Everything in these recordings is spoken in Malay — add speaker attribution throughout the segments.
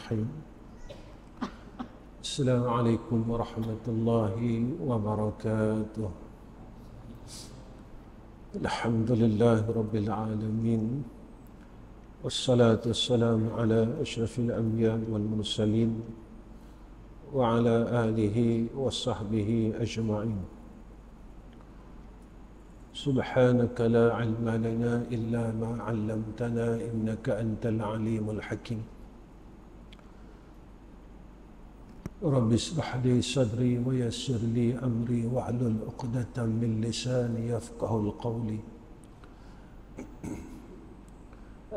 Speaker 1: Bismillahirrahmanirrahim. Assalamualaikum warahmatullahi wabarakatuh. Alhamdulillahi rabbil alamin. Wassalatu wassalamu ala asyrafil anbiya wal mursalin wa ala alihi wa sahbihi ajma'in. Subhanaka la ilma lana illa ma 'allamtana innaka antal alimul hakim. Rabbi ishrah li sadri wa yassir li amri wahlul 'uqdatam min lisani yafqahul qawli.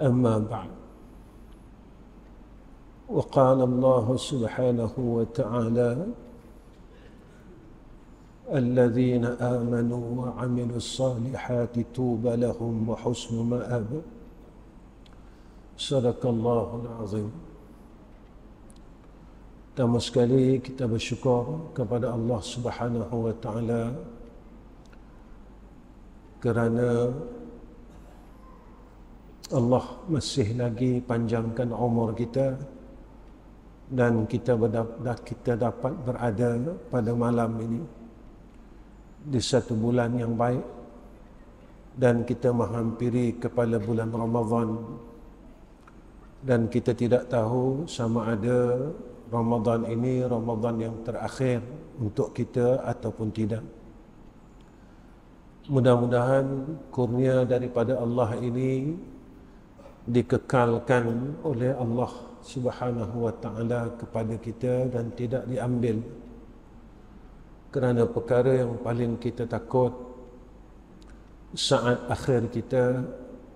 Speaker 1: Amma ba'd. Wa qala Allah subhanahu wa ta'ala الذين آمنوا وعملوا الصالحات طوبى لهم وحسن مآب. صدق الله العظيم. Pertama sekali kita bersyukur kepada Allah Subhanahu wa taala kerana Allah masih lagi panjangkan umur kita dan kita dapat berada pada malam ini di satu bulan yang baik, dan kita menghampiri kepada bulan Ramadan, dan kita tidak tahu sama ada Ramadan ini Ramadan yang terakhir untuk kita ataupun tidak. Mudah-mudahan kurnia daripada Allah ini dikekalkan oleh Allah Subhanahu wa taala kepada kita dan tidak diambil, kerana perkara yang paling kita takut saat akhir kita,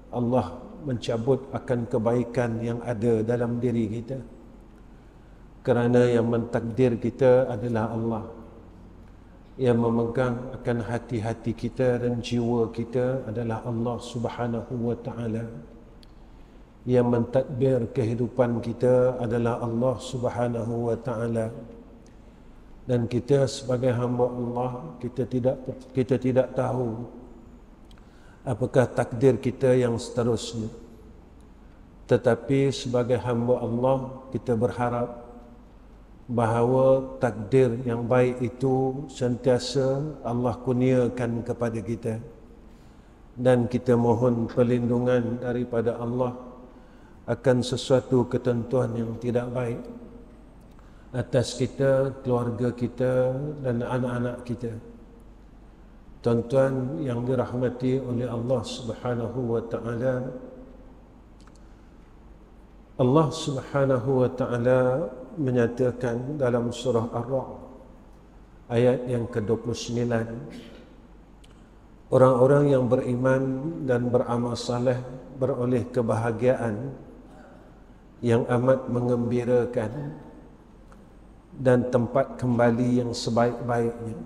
Speaker 1: Allah mencabut akan kebaikan yang ada dalam diri kita, kerana yang mentakdir kita adalah Allah, yang memegang akan hati-hati kita dan jiwa kita adalah Allah Subhanahu wa taala, yang mentadbir kehidupan kita adalah Allah Subhanahu wa taala. Dan kita sebagai hamba Allah, kita tidak tahu apakah takdir kita yang seterusnya. Tetapi sebagai hamba Allah, kita berharap bahawa takdir yang baik itu sentiasa Allah kurniakan kepada kita, dan kita mohon perlindungan daripada Allah akan sesuatu ketentuan yang tidak baik atas kita, keluarga kita dan anak-anak kita. Tuan-tuan yang dirahmati oleh Allah Subhanahu wa taala, Allah Subhanahu wa taala menyatakan dalam surah Ar-Ra'd ayat yang ke-29, orang-orang yang beriman dan beramal saleh beroleh kebahagiaan yang amat menggembirakan dan tempat kembali yang sebaik-baiknya.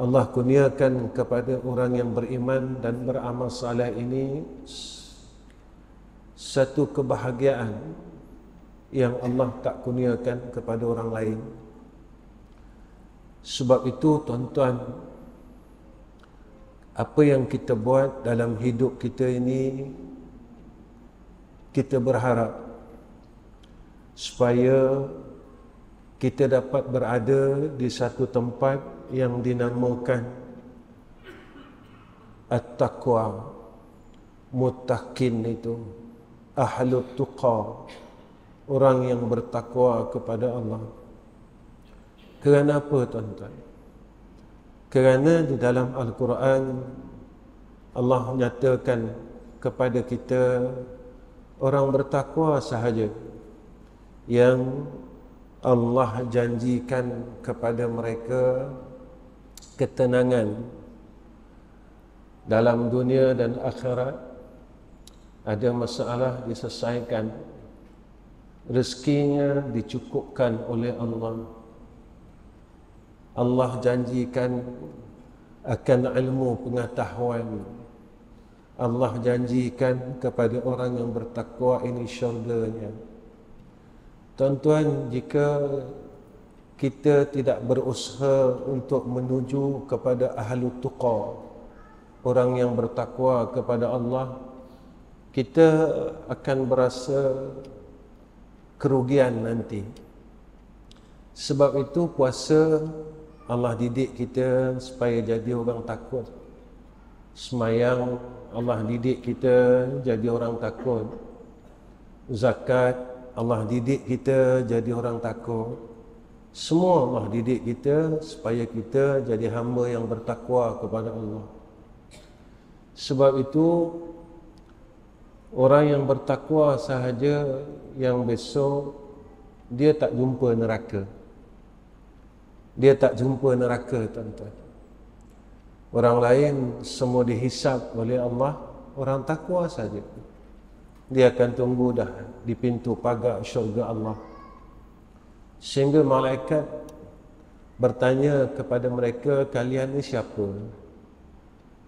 Speaker 1: Allah kurniakan kepada orang yang beriman dan beramal saleh ini satu kebahagiaan yang Allah tak kurniakan kepada orang lain. Sebab itu tuan-tuan, apa yang kita buat dalam hidup kita ini, kita berharap supaya kita dapat berada di satu tempat yang dinamakan at-taqwa, muttaqin itu, ahlut tuqa, orang yang bertakwa kepada Allah. Kerana apa tuan-tuan? Kerana di dalam Al-Quran Allah menyatakan kepada kita orang bertakwa sahaja yang Allah janjikan kepada mereka ketenangan dalam dunia dan akhirat. Ada masalah diselesaikan, rezekinya dicukupkan oleh Allah. Allah janjikan akan ilmu pengetahuan. Allah janjikan kepada orang yang bertakwa ini syurganya. Tuan-tuan, jika kita tidak berusaha untuk menuju kepada ahlu tuqa, orang yang bertakwa kepada Allah, kita akan berasa kerugian nanti. Sebab itu puasa Allah didik kita supaya jadi orang takut. Semayang Allah didik kita jadi orang takut. Zakat Allah didik kita jadi orang takut. Semua Allah didik kita supaya kita jadi hamba yang bertakwa kepada Allah. Sebab itu orang yang bertakwa sahaja yang besok dia tak jumpa neraka. Dia tak jumpa neraka, tuan-tuan. Orang lain semua dihisap oleh Allah, orang takwa saja dia akan tunggu dah di pintu pagar syurga Allah. Sehingga malaikat bertanya kepada mereka, kalian ni siapa?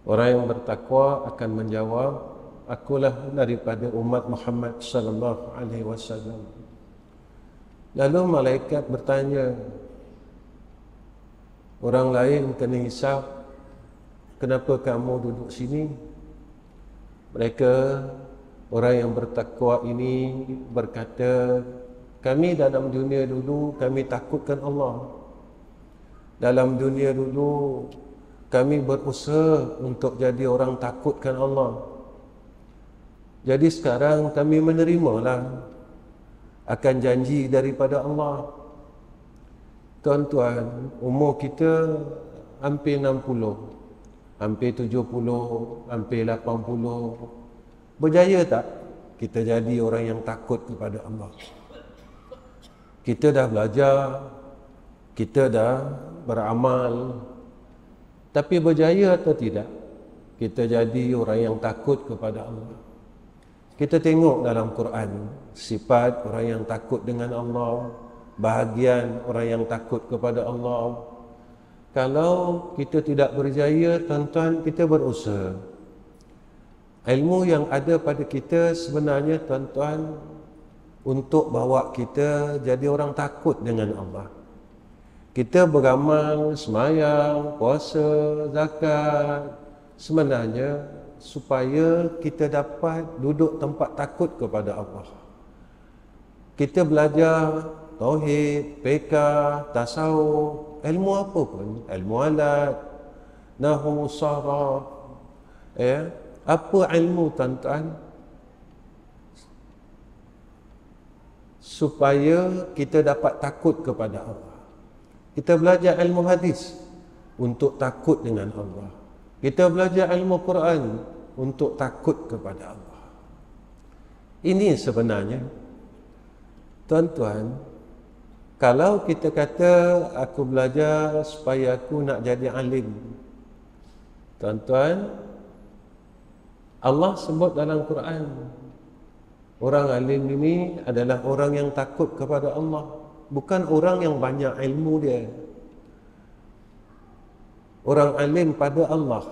Speaker 1: Orang yang bertakwa akan menjawab, akulah daripada umat Muhammad sallallahu alaihi wasallam. Lalu malaikat bertanya, orang lain kena hisap, kenapa kamu duduk sini? Mereka, orang yang bertakwa ini berkata, kami dalam dunia dulu kami takutkan Allah. Dalam dunia dulu kami berusaha untuk jadi orang takutkan Allah. Jadi sekarang kami menerimalah akan janji daripada Allah. Tuan-tuan, umur kita hampir 60, hampir 70, hampir 80. Berjaya tak kita jadi orang yang takut kepada Allah? Kita dah belajar, kita dah beramal, tapi berjaya atau tidak kita jadi orang yang takut kepada Allah? Kita tengok dalam Quran sifat orang yang takut dengan Allah, bahagian orang yang takut kepada Allah. Kalau kita tidak berjaya, tuan-tuan, kita berusaha. Ilmu yang ada pada kita sebenarnya, tuan-tuan, untuk bawa kita jadi orang takut dengan Allah. Kita beramal, semayang, puasa, zakat, sebenarnya supaya kita dapat duduk tempat takut kepada Allah. Kita belajar tauhid, fiqh, tasawuf, ilmu apa pun, ilmu alat, nahwu, saraf, apa ilmu, tuan-tuan, supaya kita dapat takut kepada Allah. Kita belajar ilmu hadis untuk takut dengan Allah. Kita belajar ilmu Quran untuk takut kepada Allah. Ini sebenarnya, tuan-tuan, kalau kita kata aku belajar supaya aku nak jadi alim, tuan-tuan, Allah sebut dalam Quran, orang alim ini adalah orang yang takut kepada Allah, bukan orang yang banyak ilmu dia. Orang alim pada Allah,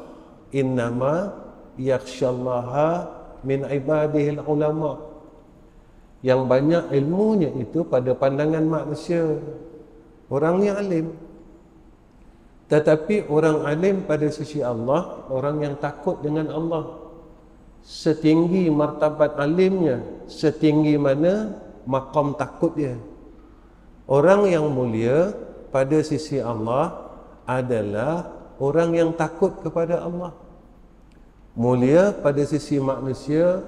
Speaker 1: innama yakhsyallaha min ibadihil ulama. Yang banyak ilmunya itu pada pandangan manusia, orang yang alim. Tetapi orang alim pada sisi Allah, orang yang takut dengan Allah. Setinggi martabat alimnya, setinggi mana maqam takut dia. Orang yang mulia pada sisi Allah adalah orang yang takut kepada Allah. Mulia pada sisi manusia,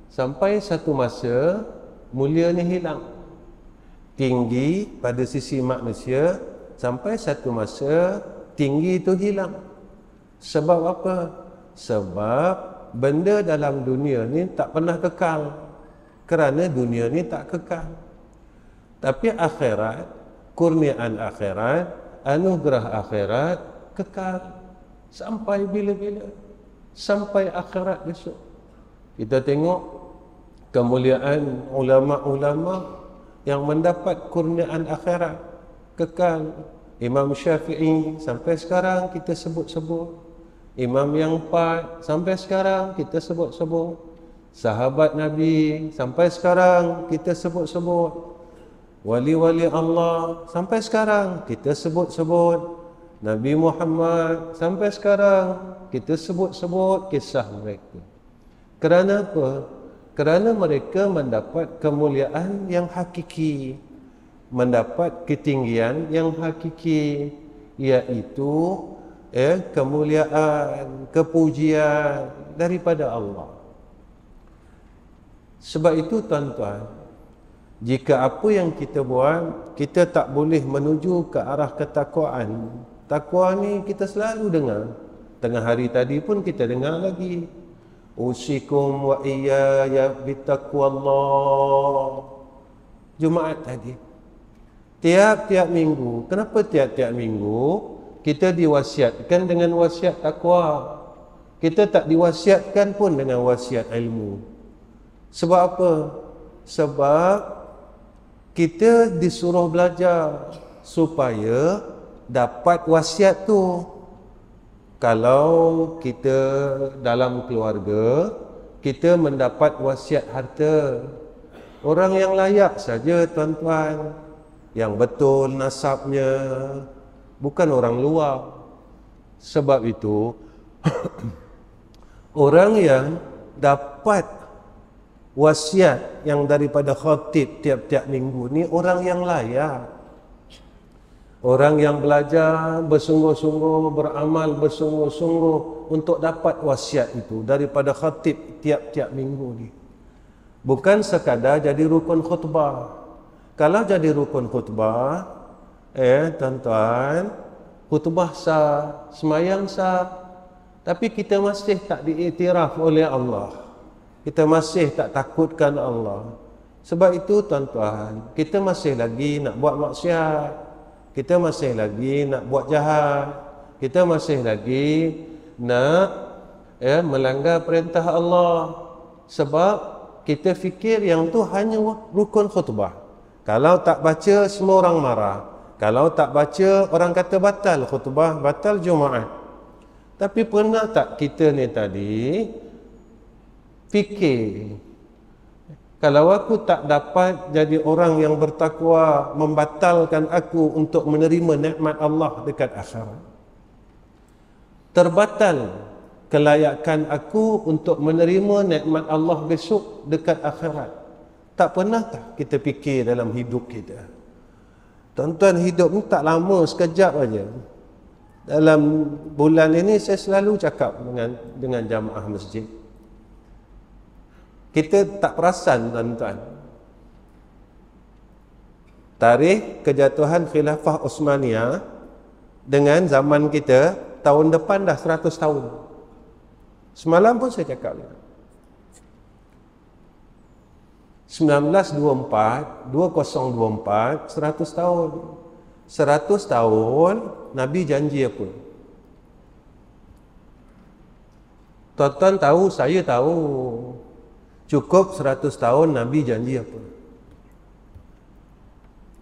Speaker 1: sampai satu masa mulia ni hilang. Tinggi pada sisi manusia, sampai satu masa tinggi itu hilang. Sebab apa? Sebab benda dalam dunia ni tak pernah kekal, kerana dunia ni tak kekal. Tapi akhirat, kurniaan akhirat, anugerah akhirat kekal sampai bila-bila, sampai akhirat besok. Kita tengok kemuliaan ulama-ulama yang mendapat kurniaan akhirat kekal. Imam Syafi'i sampai sekarang kita sebut-sebut. Imam yang 4 sampai sekarang kita sebut-sebut. Sahabat Nabi sampai sekarang kita sebut-sebut. Wali-wali Allah sampai sekarang kita sebut-sebut. Nabi Muhammad sampai sekarang kita sebut-sebut kisah mereka. Kerana apa? Kerana mereka mendapat kemuliaan yang hakiki, mendapat ketinggian yang hakiki, iaitu kemuliaan, kepujian daripada Allah. Sebab itu tuan-tuan, jika apa yang kita buat, kita tak boleh menuju ke arah ketakwaan. Takwa ni kita selalu dengar. Tengah hari tadi pun kita dengar lagi. Usikum wa iyaya bittaqwallah. Jumaat tadi. Tiap-tiap minggu. Kenapa tiap-tiap minggu? Kita diwasiatkan dengan wasiat takwa. Kita tak diwasiatkan pun dengan wasiat ilmu. Sebab apa? Sebab kita disuruh belajar supaya dapat wasiat tu. Kalau kita dalam keluarga, kita mendapat wasiat harta, orang yang layak saja tuan-tuan, yang betul nasabnya, bukan orang luar. Sebab itu orang yang dapat wasiat yang daripada khatib tiap-tiap minggu ni orang yang layak. Orang yang belajar bersungguh-sungguh, beramal bersungguh-sungguh untuk dapat wasiat itu daripada khatib tiap-tiap minggu ni. Bukan sekadar jadi rukun khutbah. Kalau jadi rukun khutbah, tuan-tuan, khutbah sah, semayang sah, tapi kita masih tak diiktiraf oleh Allah. Kita masih tak takutkan Allah. Sebab itu tuan-tuan, kita masih lagi nak buat maksiat. Kita masih lagi nak buat jahat. Kita masih lagi nak melanggar perintah Allah. Sebab kita fikir yang tu hanya rukun khutbah. Kalau tak baca, semua orang marah. Kalau tak baca, orang kata batal khutbah, batal Jumaat. Tapi pernah tak kita ni tadi fikir, kalau aku tak dapat jadi orang yang bertakwa, membatalkan aku untuk menerima nikmat Allah dekat akhirat. Terbatal kelayakan aku untuk menerima nikmat Allah besok dekat akhirat. Tak pernah tak kita fikir dalam hidup kita? Tuan-tuan, hidup ni tak lama, sekejap aja. Dalam bulan ini saya selalu cakap dengan jamaah masjid. Kita tak perasan tuan-tuan, tarikh kejatuhan khilafah Osmaniyah dengan zaman kita, tahun depan dah 100 tahun. Semalam pun saya cakap 1924, 2024, 100 tahun. 100 tahun Nabi janji apa? Tuan-tuan tahu, saya tahu. Cukup 100 tahun Nabi janji apa?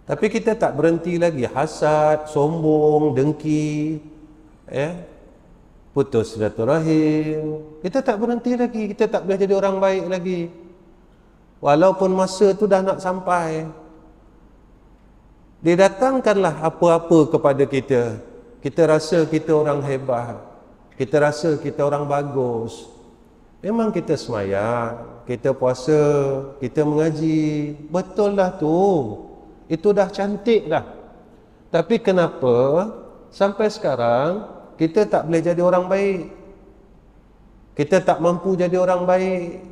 Speaker 1: Tapi kita tak berhenti lagi. Hasad, sombong, dengki, putus silaturahim. Kita tak berhenti lagi. Kita tak boleh jadi orang baik lagi. Walaupun masa tu dah nak sampai. Didatangkanlah apa-apa kepada kita. Kita rasa kita orang hebat. Kita rasa kita orang bagus. Memang kita semayang, kita puasa, kita mengaji. Betul dah tu. Itu dah cantik dah. Tapi kenapa sampai sekarang kita tak boleh jadi orang baik? Kita tak mampu jadi orang baik.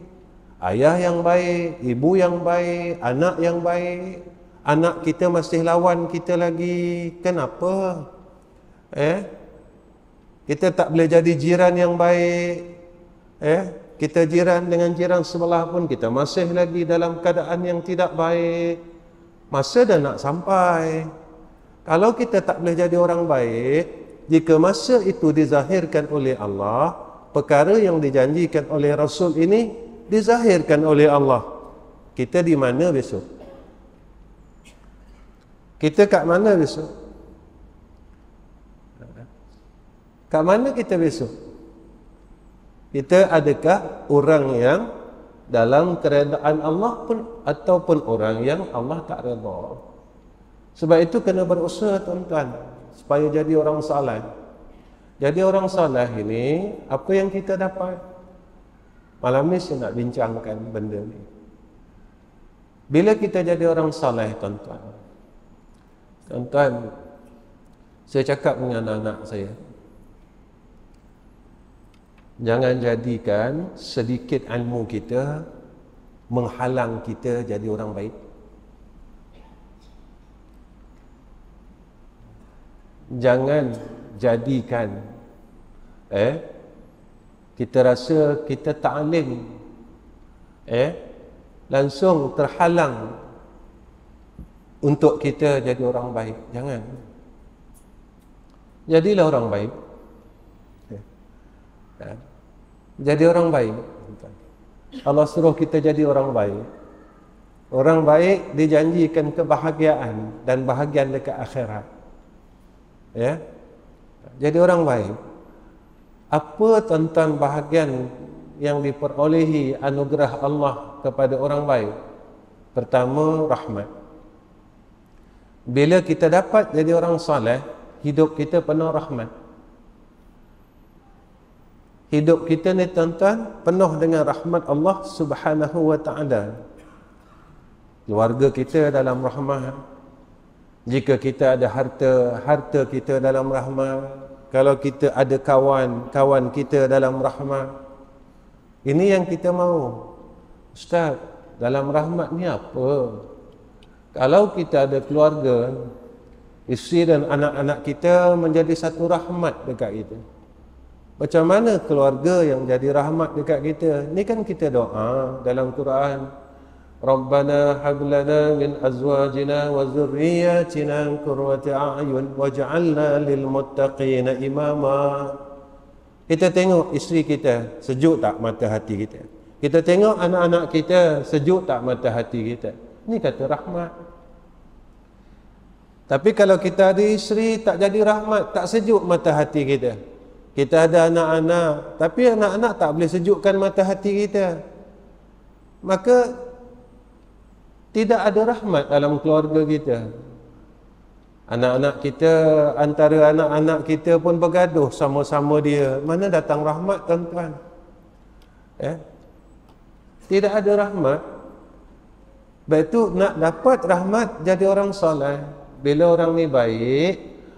Speaker 1: Ayah yang baik, ibu yang baik, anak yang baik. Anak kita masih lawan kita lagi. Kenapa? Kita tak boleh jadi jiran yang baik. Kita jiran dengan jiran sebelah pun kita masih lagi dalam keadaan yang tidak baik. Masa dah nak sampai. Kalau kita tak boleh jadi orang baik, jika masa itu dizahirkan oleh Allah, perkara yang dijanjikan oleh Rasul ini dizahirkan oleh Allah, kita di mana besok? Kita kat mana besok? Kat mana kita besok? Kita adakah orang yang dalam keredaan Allah pun ataupun orang yang Allah tak redha? Sebab itu kena berusaha tuan-tuan supaya jadi orang saleh. Jadi orang saleh ini apa yang kita dapat? Malam ni saya nak bincangkan benda ni. Bila kita jadi orang saleh, tuan-tuan, saya cakap dengan anak-anak saya, jangan jadikan sedikit ilmu kita menghalang kita jadi orang baik. Jangan jadikan kita rasa kita ta'lim langsung terhalang untuk kita jadi orang baik. Jangan. Jadilah orang baik. Jadi orang baik. Allah suruh kita jadi orang baik. Orang baik dijanjikan kebahagiaan dan bahagian dekat akhirat. Ya. Jadi orang baik. Apa tuan-tuan bahagian yang diperolehi anugerah Allah kepada orang baik? Pertama, rahmat. Bila kita dapat jadi orang saleh, hidup kita penuh rahmat. Hidup kita ni tuan-tuan penuh dengan rahmat Allah Subhanahu wa ta'ala. Keluarga kita dalam rahmat. Jika kita ada harta, harta kita dalam rahmat. Kalau kita ada kawan, kawan kita dalam rahmat. Ini yang kita mahu. Ustaz, dalam rahmat ni apa? Kalau kita ada keluarga, isteri dan anak-anak kita menjadi satu rahmat dekat kita. Macam mana keluarga yang jadi rahmat dekat kita? Ni kan kita doa dalam Quran. Rabbana hab lana min azwajina wa dhurriyyatina qurrata a'yun waj'alna lil muttaqina imama. Kita tengok isteri kita, sejuk tak mata hati kita? Kita tengok anak-anak kita, sejuk tak mata hati kita? Ni kata rahmat. Tapi kalau kita ada isteri tak jadi rahmat, tak sejuk mata hati kita. Kita ada anak-anak, tapi anak-anak tak boleh sejukkan mata hati kita. Maka tidak ada rahmat dalam keluarga kita. Anak-anak kita, antara anak-anak kita pun bergaduh sama-sama dia. Mana datang rahmat, tuan-tuan? Tidak ada rahmat. Baik itu nak dapat rahmat jadi orang soleh. Bila orang ni baik,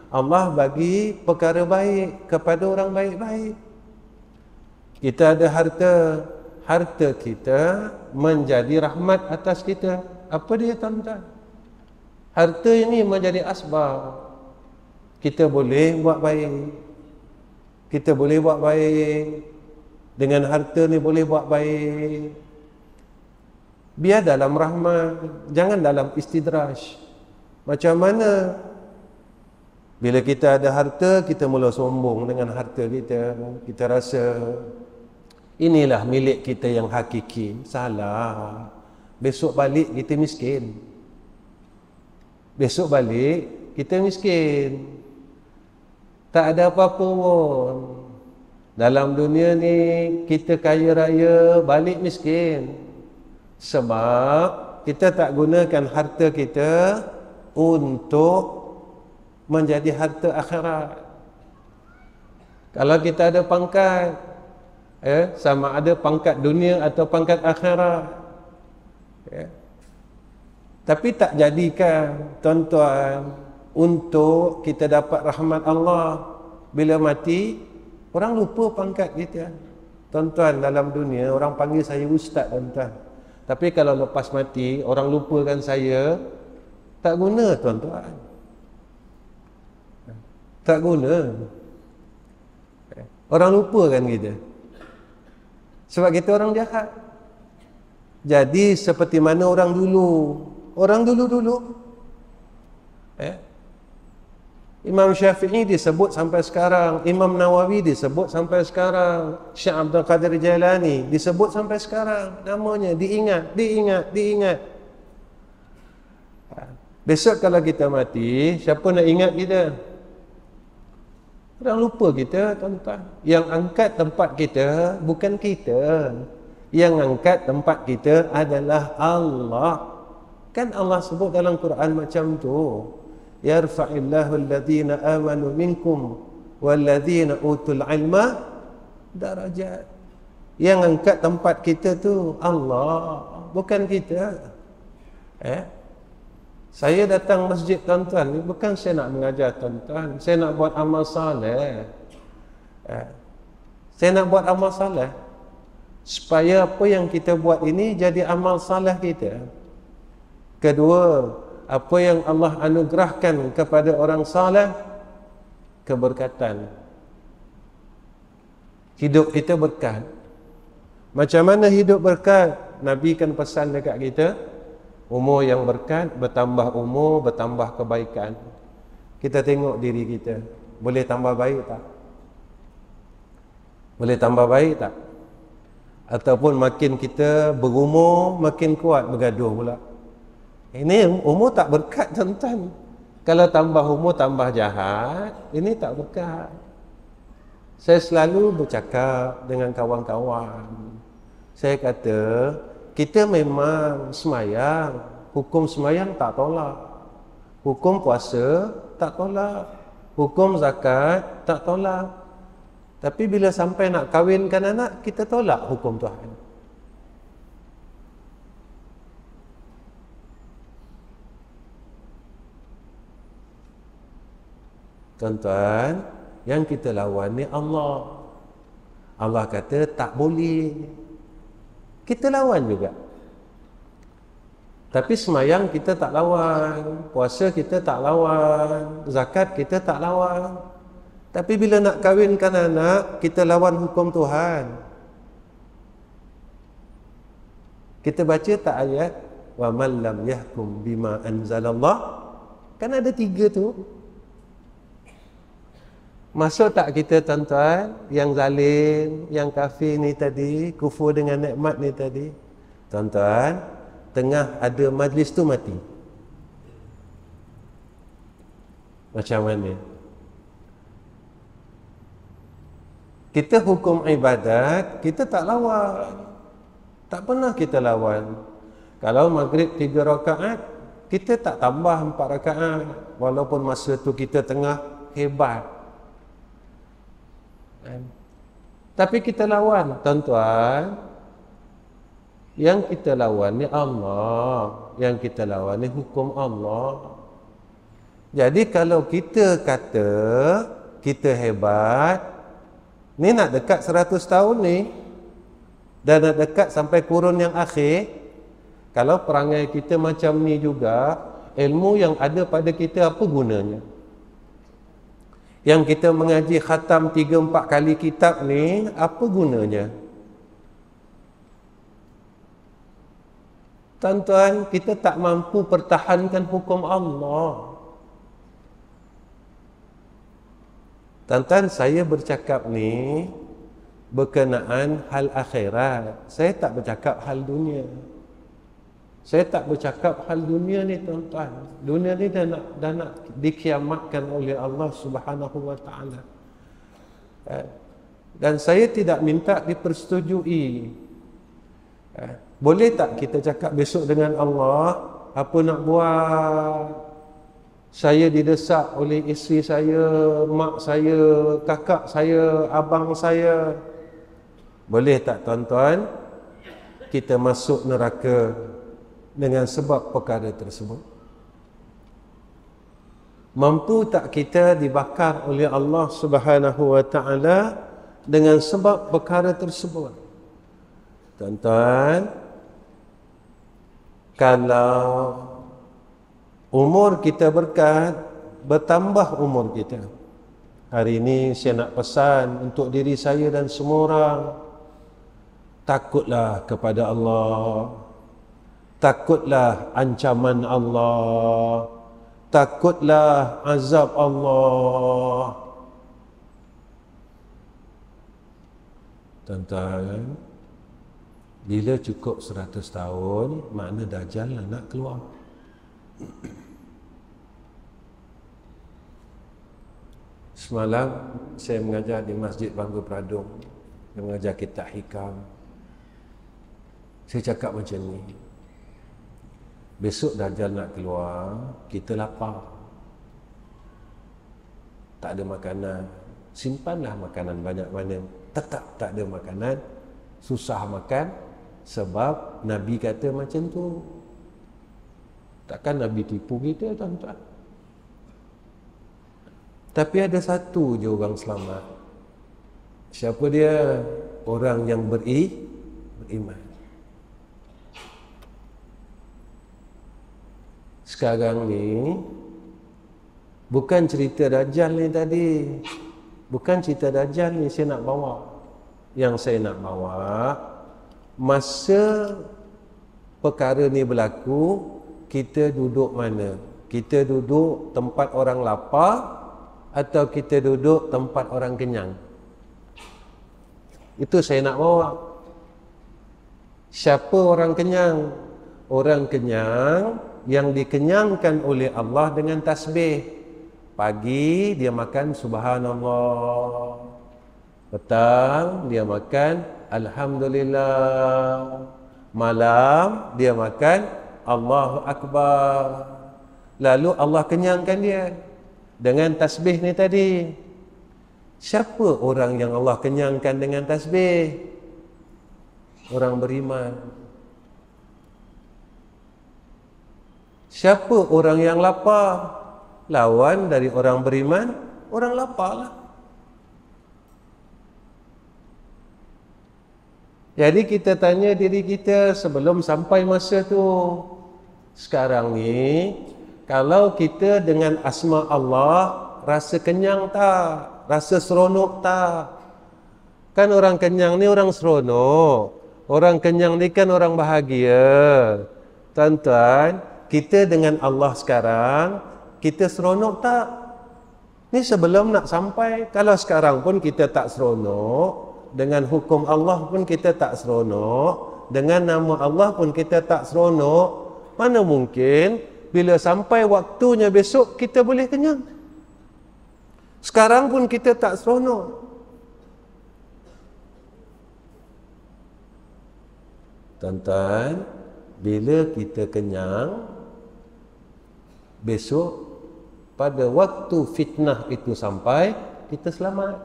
Speaker 1: Allah bagi perkara baik kepada orang baik-baik. Kita ada harta, harta kita menjadi rahmat atas kita. Apa dia, tuan-tuan? Harta ini menjadi asbab. Kita boleh buat baik. Kita boleh buat baik. Dengan harta ni boleh buat baik. Biar dalam rahmat, jangan dalam istidraj. Macam mana? Bila kita ada harta, kita mula sombong dengan harta kita. Kita rasa inilah milik kita yang hakiki. Salah. Besok balik kita miskin. Besok balik kita miskin. Tak ada apa-apa pun. Dalam dunia ni kita kaya raya, balik miskin. Sebab kita tak gunakan harta kita untuk menjadi harta akhirat. Kalau kita ada pangkat, sama ada pangkat dunia atau pangkat akhirat, tapi tak jadikan, tuan-tuan, untuk kita dapat rahmat Allah. Bila mati, orang lupa pangkat kita. Tuan-tuan, dalam dunia orang panggil saya ustaz, tuan-tuan. Tapi kalau lepas mati, orang lupakan saya, tak guna, tuan-tuan. Tak guna. Orang lupakan kita. Sebab kita orang jahat. Jadi seperti mana orang dulu. Orang dulu-dulu. Imam Syafi'i disebut sampai sekarang. Imam Nawawi disebut sampai sekarang. Syekh Abdul Qadir Jailani disebut sampai sekarang. Namanya diingat. Besok kalau kita mati, siapa nak ingat kita? Orang lupa kita, tuan-tuan. Yang angkat tempat kita bukan kita. Yang angkat tempat kita adalah Allah. Kan Allah sebut dalam Quran macam tu. Yarfa'illahu alladhina amanu minkum walladhina utul ilma darajat. Yang angkat tempat kita tu Allah, bukan kita. Saya datang masjid tuan-tuan ni bukan saya nak mengajar tuan-tuan, saya nak buat amal soleh. Saya nak buat amal soleh supaya apa yang kita buat ini jadi amal soleh kita. Kedua, apa yang Allah anugerahkan kepada orang soleh, keberkatan. Hidup kita berkat. Macam mana hidup berkat? Nabi kan pesan dekat kita, umur yang berkat, bertambah umur, bertambah kebaikan. Kita tengok diri kita, boleh tambah baik tak? Boleh tambah baik tak? Ataupun makin kita berumur, makin kuat bergaduh pula. Ini umur tak berkat tuan-tuan. Kalau tambah umur tambah jahat, ini tak berkat. Saya selalu bercakap dengan kawan-kawan. Saya kata, kita memang semayang, hukum semayang tak tolak, hukum puasa tak tolak, hukum zakat tak tolak. Tapi bila sampai nak kahwinkan anak, kita tolak hukum Tuhan. Tuan-tuan, yang kita lawan ni Allah. Allah kata tak boleh. Kita lawan juga. Tapi semayang kita tak lawan, puasa kita tak lawan, zakat kita tak lawan. Tapi bila nak kahwinkan anak, kita lawan hukum Tuhan. Kita baca tak ayat wa man lam yahkum bima anzalallah? Kan ada 3 tu. Masuk tak kita tuan-tuan, yang zalim, yang kafir ni tadi, kufur dengan nikmat ni tadi, tuan-tuan, tengah ada majlis tu mati. Macam mana? Kita hukum ibadat, kita tak lawan. Tak pernah kita lawan. Kalau maghrib 3 rakaat, kita tak tambah 4 rakaat. Walaupun masa tu kita tengah hebat. Tapi kita lawan, tuan-tuan. Yang kita lawan ni Allah, yang kita lawan ni hukum Allah. Jadi kalau kita kata kita hebat, ni nak dekat 100 tahun ni, dan nak dekat sampai kurun yang akhir, kalau perangai kita macam ni juga, ilmu yang ada pada kita apa gunanya? Yang kita mengaji khatam 3-4 kali kitab ni, apa gunanya? Tuan-tuan, kita tak mampu pertahankan hukum Allah. Tuan-tuan, saya bercakap ni berkenaan hal akhirat. Saya tak bercakap hal dunia. Saya tak bercakap hal dunia ni tuan-tuan. Dunia ni dah nak dikiamatkan oleh Allah Subhanahu wa taala. Dan saya tidak minta dipersetujui. Boleh tak kita cakap besok dengan Allah, apa nak buat? Saya didesak oleh isteri saya, mak saya, kakak saya, abang saya. Boleh tak tuan-tuan kita masuk neraka dengan sebab perkara tersebut? Mampu tak kita dibakar oleh Allah Subhanahu wa taala dengan sebab perkara tersebut? Tuan-tuan, kalau umur kita berkat, bertambah umur kita. Hari ini saya nak pesan untuk diri saya dan semua orang, takutlah kepada Allah. Takutlah ancaman Allah. Takutlah azab Allah. Tuan-tuan, bila cukup 100 tahun, makna Dajjal nak keluar. Semalam saya mengajar di Masjid Bangga Peradung, saya mengajar kitab hikam. Saya cakap macam ni, besok Dajjal nak keluar, kita lapar, tak ada makanan, simpanlah makanan banyak mana. Tetap tak ada makanan, susah makan sebab Nabi kata macam tu. Takkan Nabi tipu kita, tuan-tuan. Tapi ada satu je orang selamat. Siapa dia? Orang yang beriman. Sekarang ni bukan cerita Dajjal ni tadi. Bukan cerita Dajjal ni saya nak bawa. Yang saya nak bawa, masa perkara ni berlaku, kita duduk mana? Kita duduk tempat orang lapar atau kita duduk tempat orang kenyang? Itu saya nak bawa. Siapa orang kenyang? Orang kenyang yang dikenyangkan oleh Allah dengan tasbih. Pagi dia makan subhanallah, petang dia makan alhamdulillah, malam dia makan Allahu Akbar. Lalu Allah kenyangkan dia dengan tasbih ni tadi. Siapa orang yang Allah kenyangkan dengan tasbih? Orang beriman. Siapa orang yang lapar? Lawan dari orang beriman, orang lapar lah. Jadi kita tanya diri kita sebelum sampai masa tu, sekarang ni, kalau kita dengan asma Allah, rasa kenyang tak? Rasa seronok tak? Kan orang kenyang ni orang seronok. Orang kenyang ni kan orang bahagia. Tuan-tuan, kita dengan Allah sekarang, kita seronok tak? Ni sebelum nak sampai. Kalau sekarang pun kita tak seronok, dengan hukum Allah pun kita tak seronok, dengan nama Allah pun kita tak seronok, mana mungkin bila sampai waktunya besok kita boleh kenyang? Sekarang pun kita tak seronok. Tuan-tuan, bila kita kenyang, besok pada waktu fitnah itu sampai, kita selamat.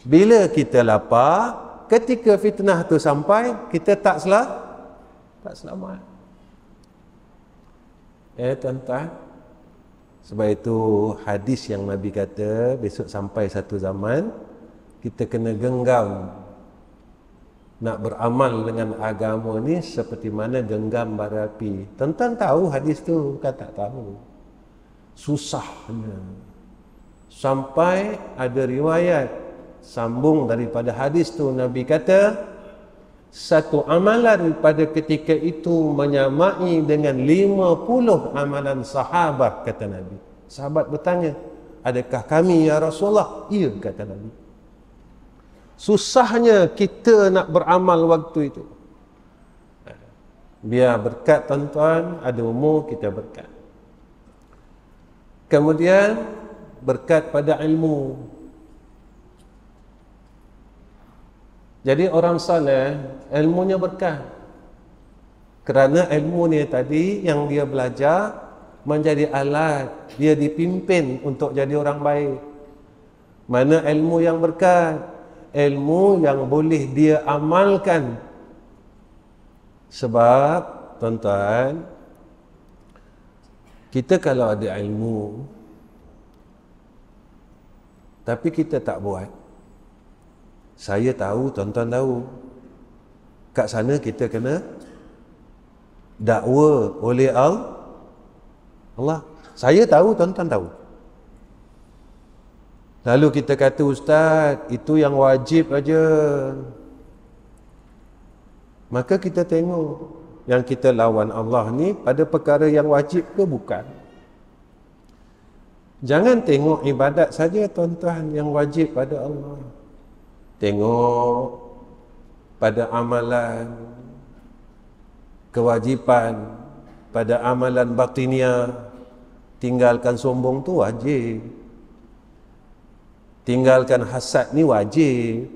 Speaker 1: Bila kita lapar, ketika fitnah itu sampai, kita tak selamat. Tuan-tuan, sebab itu hadis yang Nabi kata, besok sampai satu zaman, kita kena genggam nak beramal dengan agama ni seperti mana genggam bara api. Tuan-tuan tahu hadis tu? Kan tak tahu. Susahnya. Sampai ada riwayat sambung daripada hadis tu, Nabi kata, satu amalan pada ketika itu menyamai dengan 50 amalan sahabat, kata Nabi. Sahabat bertanya, adakah kami ya Rasulullah? Ya, kata Nabi. Susahnya kita nak beramal waktu itu. Biar berkat, tuan-tuan, ada umur kita berkat. Kemudian berkat pada ilmu. Jadi orang saleh, ilmunya berkah. Kerana ilmu ni tadi yang dia belajar menjadi alat, dia dipimpin untuk jadi orang baik. Mana ilmu yang berkat? Ilmu yang boleh dia amalkan. Sebab, tuan-tuan, kita kalau ada ilmu, tapi kita tak buat, saya tahu, tuan-tuan tahu, kat sana kita kena dakwa oleh Allah. Saya tahu, tuan-tuan tahu. Lalu kita kata, Ustaz, itu yang wajib aja. Maka kita tengok, yang kita lawan Allah ni pada perkara yang wajib ke bukan? Jangan tengok ibadat saja, tuan-tuan, yang wajib pada Allah. Tengok pada amalan kewajipan, pada amalan batiniah. Tinggalkan sombong tu wajib. Tinggalkan hasad ni wajib.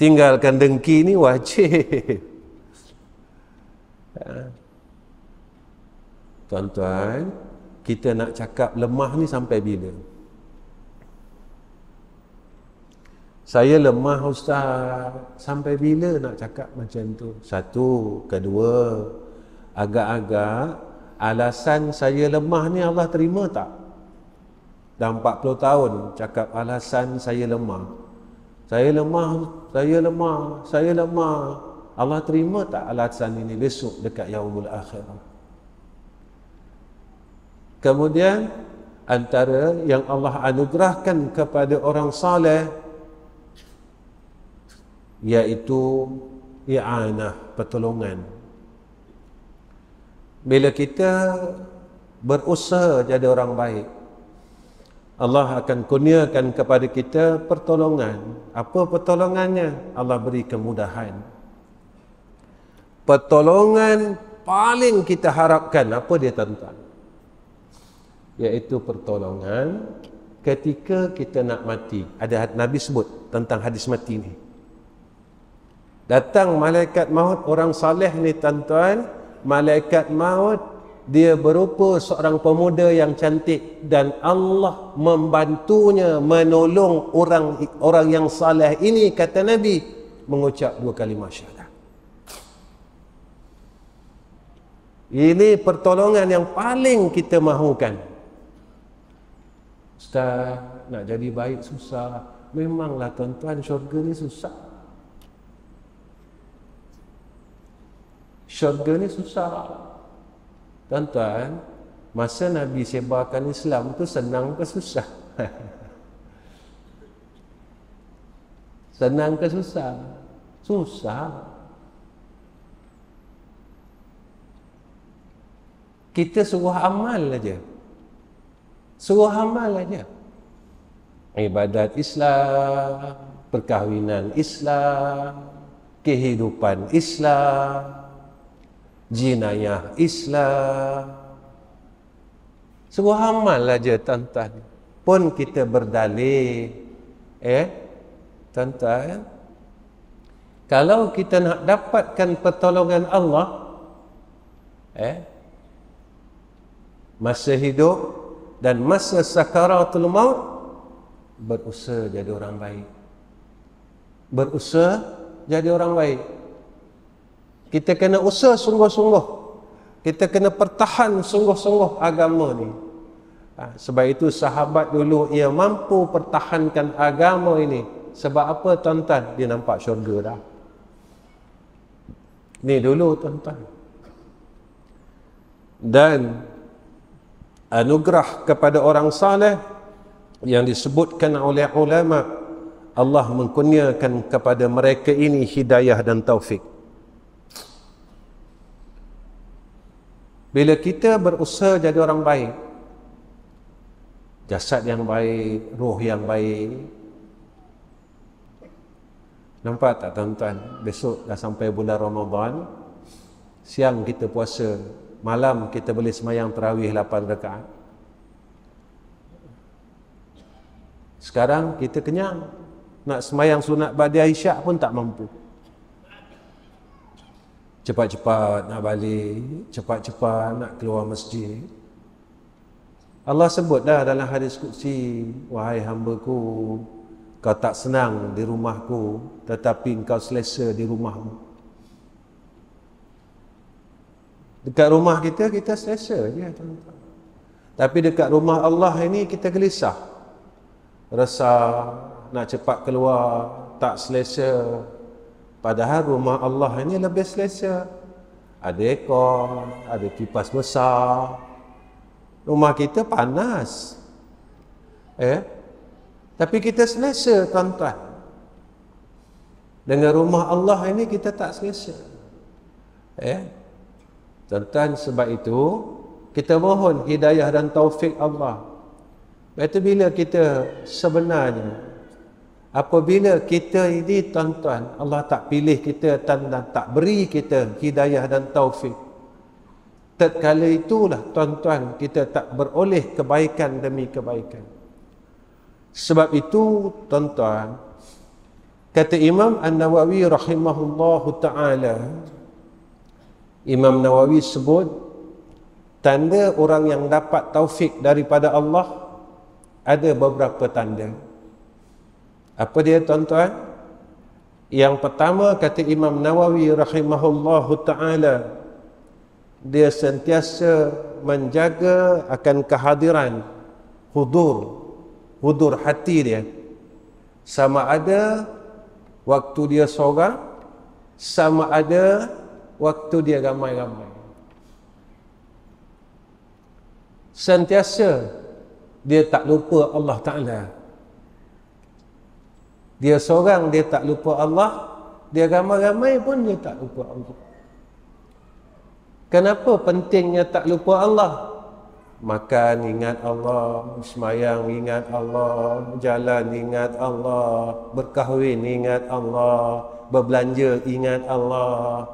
Speaker 1: Tinggalkan dengki ni wajib. Tuan-tuan, kita nak cakap lemah ni sampai bila? Saya lemah Ustaz. Sampai bila nak cakap macam tu? Satu. Kedua, agak-agak alasan saya lemah ni Allah terima tak? Dah 40 tahun cakap alasan saya lemah. Saya lemah. Allah terima tak alasan ini besok dekat yaumul akhirah? Kemudian antara yang Allah anugerahkan kepada orang saleh iaitu i'anah, pertolongan. Bila kita berusaha jadi orang baik, Allah akan kurniakan kepada kita pertolongan. Apa pertolongannya? Allah beri kemudahan. Pertolongan paling kita harapkan apa dia tuan-tuan? Iaitu pertolongan ketika kita nak mati. Ada Nabi sebut tentang hadis mati ni. Datang malaikat maut orang saleh ni tuan-tuan, malaikat maut dia berupa seorang pemuda yang cantik dan Allah membantunya menolong orang yang saleh ini, kata Nabi, mengucap 2 kalimah syahadat. Ini pertolongan yang paling kita mahukan. Ustaz, nak jadi baik susah. Memanglah tuan-tuan, syurga ni susah. Syurga ni susah. Tuan-tuan, masa Nabi sebarkan Islam tu senang ke susah? Senang ke susah? Susah. Kita suruh amal aja. Suruh amal aja. Ibadat Islam, perkahwinan Islam, kehidupan Islam, jinayah Islam. Suruh amal aja tuan-tuan. Pun kita berdalih. Tuan-tuan, kalau kita nak dapatkan pertolongan Allah, masa hidup dan masa sakaratul maut, berusaha jadi orang baik. Berusaha jadi orang baik. Kita kena usaha sungguh-sungguh. Kita kena pertahan sungguh-sungguh agama ni. Sebab itu sahabat dulu ia mampu pertahankan agama ini. Sebab apa tuan-tuan? Dia nampak syurga dah. Ni dulu tuan-tuan. Dan anugerah kepada orang saleh yang disebutkan oleh ulama, Allah mengkurniakan kepada mereka ini hidayah dan taufik. Bila kita berusaha jadi orang baik, jasad yang baik, roh yang baik, nampak tak tuan-tuan? Besok dah sampai bulan Ramadan, siang kita puasa, malam kita boleh semayang tarawih 8 rakaat. Sekarang kita kenyang, nak semayang sunat ba'da isyak pun tak mampu. Cepat-cepat nak balik, cepat-cepat nak keluar masjid. Allah sebut dah dalam hadis qudsi, wahai hamba-Ku, kau tak senang di rumahku, tetapi engkau selesa di rumahmu. Dekat rumah kita, kita selesa je tuan-tuan. Tapi dekat rumah Allah ini kita gelisah, resah, nak cepat keluar, tak selesa. Padahal rumah Allah ini lebih selesa. Ada aircon, ada kipas besar. Rumah kita panas. Tapi kita selesa tuan-tuan. Dengan rumah Allah ini kita tak selesa. Tuan-tuan, sebab itu kita mohon hidayah dan taufik Allah. Itu bila kita sebenarnya, apabila kita ini tuan-tuan, Allah tak pilih kita dan tak beri kita hidayah dan taufik, tatkala itulah tuan-tuan kita tak beroleh kebaikan demi kebaikan. Sebab itu tuan-tuan, kata Imam An-Nawawi rahimahullahu ta'ala, Imam Nawawi sebut tanda orang yang dapat taufik daripada Allah ada beberapa tanda. Apa dia tuan-tuan? Yang pertama kata Imam Nawawi rahimahullahu ta'ala, dia sentiasa menjaga akan kehadiran hudur hati dia, sama ada waktu dia seorang, sama ada waktu dia ramai-ramai. Sentiasa dia tak lupa Allah Ta'ala. Dia seorang dia tak lupa Allah, dia ramai-ramai pun dia tak lupa Allah. Kenapa pentingnya tak lupa Allah? Makan ingat Allah, sembahyang ingat Allah, jalan ingat Allah, berkahwin ingat Allah, berbelanja ingat Allah.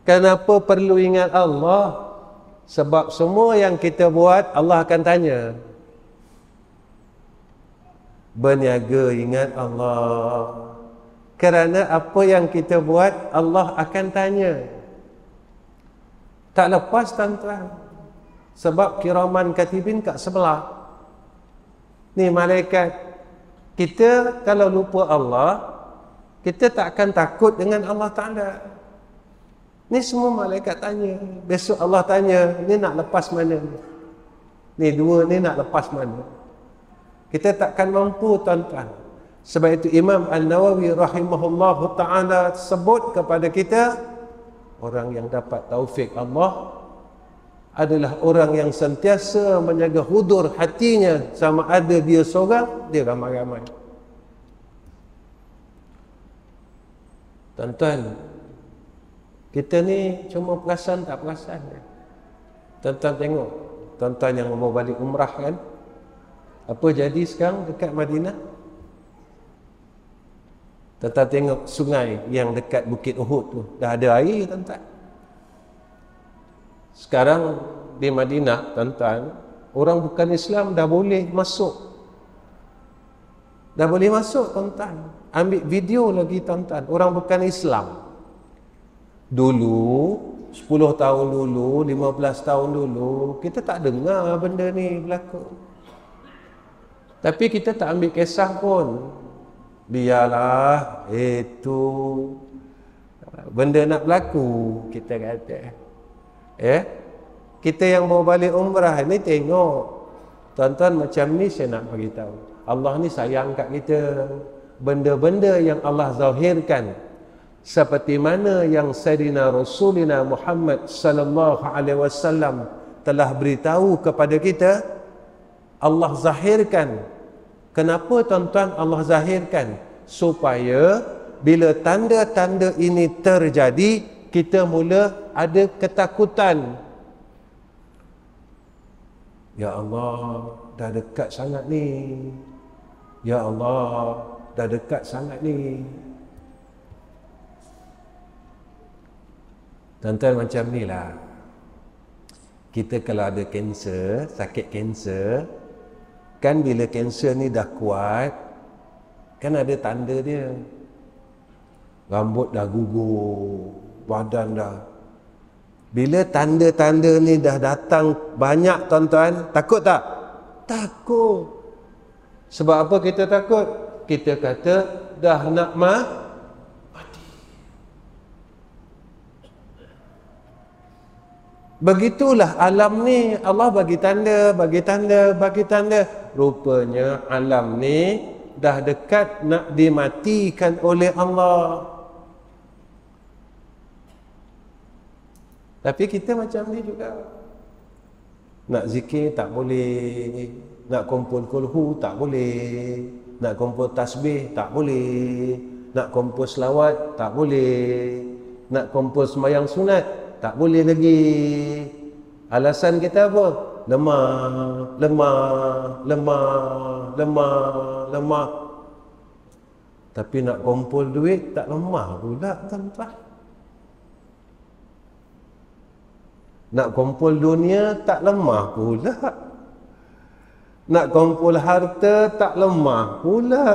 Speaker 1: Kenapa perlu ingat Allah? Sebab semua yang kita buat Allah akan tanya. Berniaga ingat Allah, kerana apa yang kita buat Allah akan tanya. Tak lepas tuan-tuan, sebab kiraman katibin kat sebelah ni malaikat. Kita kalau lupa Allah, kita tak akan takut dengan Allah Ta'ala. Ni semua malaikat tanya. Besok Allah tanya, ni nak lepas mana? Ni dua ni nak lepas mana? Kita takkan mampu tuan-tuan. Sebab itu Imam An-Nawawi rahimahullahu ta'ala sebut kepada kita, orang yang dapat taufik Allah adalah orang yang sentiasa menjaga hudur hatinya, sama ada dia seorang, dia ramai-ramai. Tuan-tuan, kita ni cuma perasan tak perasan. Tuan-tuan tengok, tuan-tuan yang mau balik umrah kan, apa jadi sekarang dekat Madinah? Tuan-tuan tengok sungai yang dekat Bukit Uhud tu, dah ada air tuan-tuan. Sekarang di Madinah tuan-tuan, orang bukan Islam dah boleh masuk. Dah boleh masuk tuan-tuan. Ambil video lagi tuan-tuan, orang bukan Islam. Dulu 10 tahun dulu, 15 tahun dulu, kita tak dengar benda ni berlaku. Tapi kita tak ambil kisah pun. Biarlah itu benda nak berlaku, kita kata. Kita yang bawa balik umrah ni tengok. Tuan-tuan, macam ni saya nak bagi tahu. Allah ni sayang kat kita. Benda-benda yang Allah zahirkan, seperti mana yang Sayyidina Rasulina Muhammad sallallahu alaihi wasallam telah beritahu kepada kita, Allah zahirkan. Kenapa tuan-tuan Allah zahirkan? Supaya bila tanda-tanda ini terjadi, kita mula ada ketakutan. Ya Allah, dah dekat sangat ni. Ya Allah, dah dekat sangat ni. Tuan-tuan, macam ni lah. Kita kalau ada kanser, sakit kanser, kan bila kanser ni dah kuat, kan ada tanda dia. Rambut dah gugur, badan dah. Bila tanda-tanda ni dah datang banyak tuan-tuan, takut tak? Takut. Sebab apa kita takut? Kita kata dah nak mati. Begitulah alam ni. Allah bagi tanda, bagi tanda, bagi tanda. Rupanya alam ni dah dekat nak dimatikan oleh Allah. Tapi kita macam ni juga. Nak zikir tak boleh, nak kumpul kulhu tak boleh, nak kumpul tasbih tak boleh, nak kumpul selawat tak boleh, nak kumpul sembahyang sunat tak boleh lagi. Alasan kita apa? Lemah, lemah, lemah, lemah, lemah. Tapi nak kumpul duit tak lemah pula tuan-tuan. Nak kumpul dunia tak lemah pula. Nak kumpul harta tak lemah pula.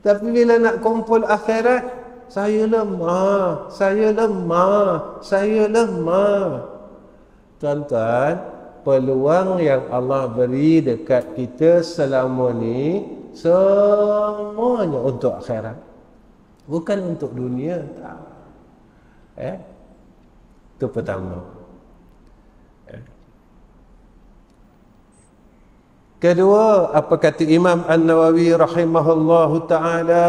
Speaker 1: Tapi bila nak kumpul akhirat, saya lemah, saya lemah, saya lemah. Tuan-tuan, peluang yang Allah beri dekat kita selama ni semuanya untuk akhirat, bukan untuk dunia. Tak. Itu pertama. Kedua, apa kata Imam An-Nawawi rahimahullahu ta'ala,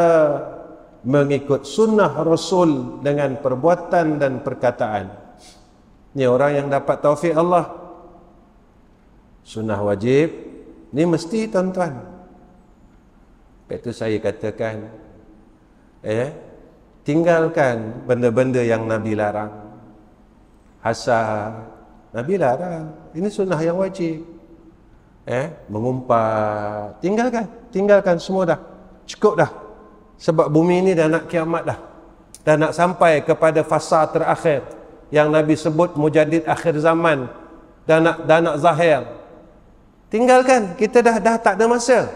Speaker 1: mengikut sunnah Rasul dengan perbuatan dan perkataan. Ini orang yang dapat taufik Allah. Sunnah wajib ni mesti, tuan-tuan. Itu saya katakan, tinggalkan benda-benda yang Nabi larang. Hasad, Nabi larang. Ini sunnah yang wajib. Mengumpat, tinggalkan semua dah. Cukup dah. Sebab bumi ini dah nak kiamat dah. Dah nak sampai kepada fasa terakhir yang Nabi sebut mujadid akhir zaman. Dah nak zahir. Tinggalkan, kita dah tak ada masa.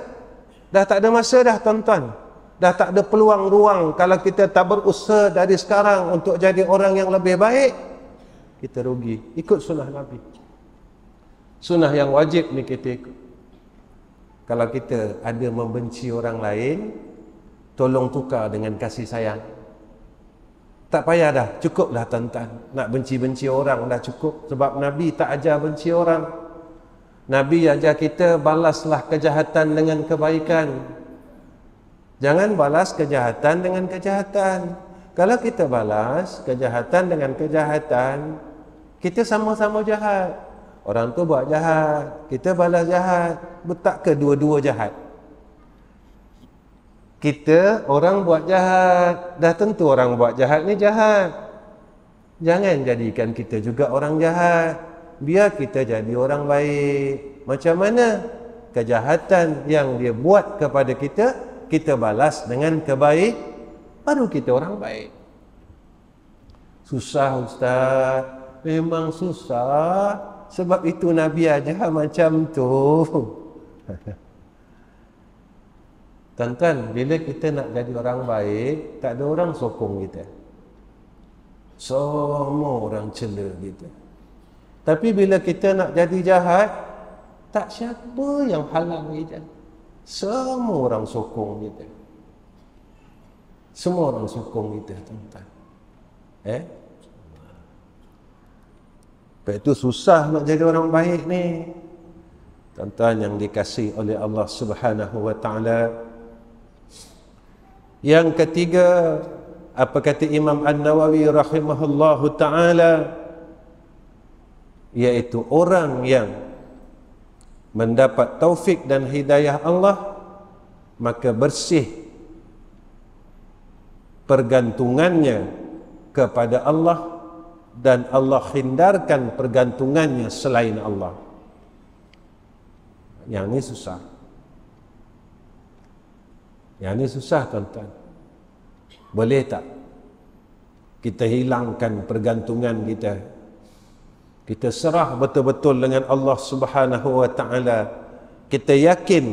Speaker 1: Dah tak ada masa dah, tuan-tuan. Dah tak ada peluang ruang. Kalau kita tak berusaha dari sekarang untuk jadi orang yang lebih baik, kita rugi. Ikut sunnah Nabi. Sunnah yang wajib ni kita ikut. Kalau kita ada membenci orang lain, tolong tukar dengan kasih sayang. Tak payah dah, cukup dah, tuan-tuan. Nak benci-benci orang dah cukup. Sebab Nabi tak ajar benci orang. Nabi ajar kita balaslah kejahatan dengan kebaikan. Jangan balas kejahatan dengan kejahatan. Kalau kita balas kejahatan dengan kejahatan, kita sama-sama jahat. Orang tu buat jahat, kita balas jahat. Tak ke dua-dua jahat? Kita, orang buat jahat, dah tentu orang buat jahat ni jahat. Jangan jadikan kita juga orang jahat. Biar kita jadi orang baik. Macam mana? Kejahatan yang dia buat kepada kita, kita balas dengan kebaik, baru kita orang baik. Susah, Ustaz. Memang susah. Sebab itu Nabi ajar macam tu. Tuan-tuan, bila kita nak jadi orang baik, tak ada orang sokong kita. Semua orang cela kita. Tapi bila kita nak jadi jahat, tak siapa yang halang kita. Semua orang sokong kita. Semua orang sokong kita, tuan-tuan. Sebab itu susah nak jadi orang baik ni. Tuan-tuan yang dikasihi oleh Allah Subhanahu wa ta'ala. Yang ketiga, apa kata Imam An-Nawawi rahimahullahu ta'ala, iaitu orang yang mendapat taufik dan hidayah Allah, maka bersih pergantungannya kepada Allah, dan Allah hindarkan pergantungannya selain Allah. Yang ini susah. Yang ini susah, tuan-tuan. Boleh tak kita hilangkan pergantungan kita? Kita serah betul-betul dengan Allah Subhanahu wa ta'ala. Kita yakin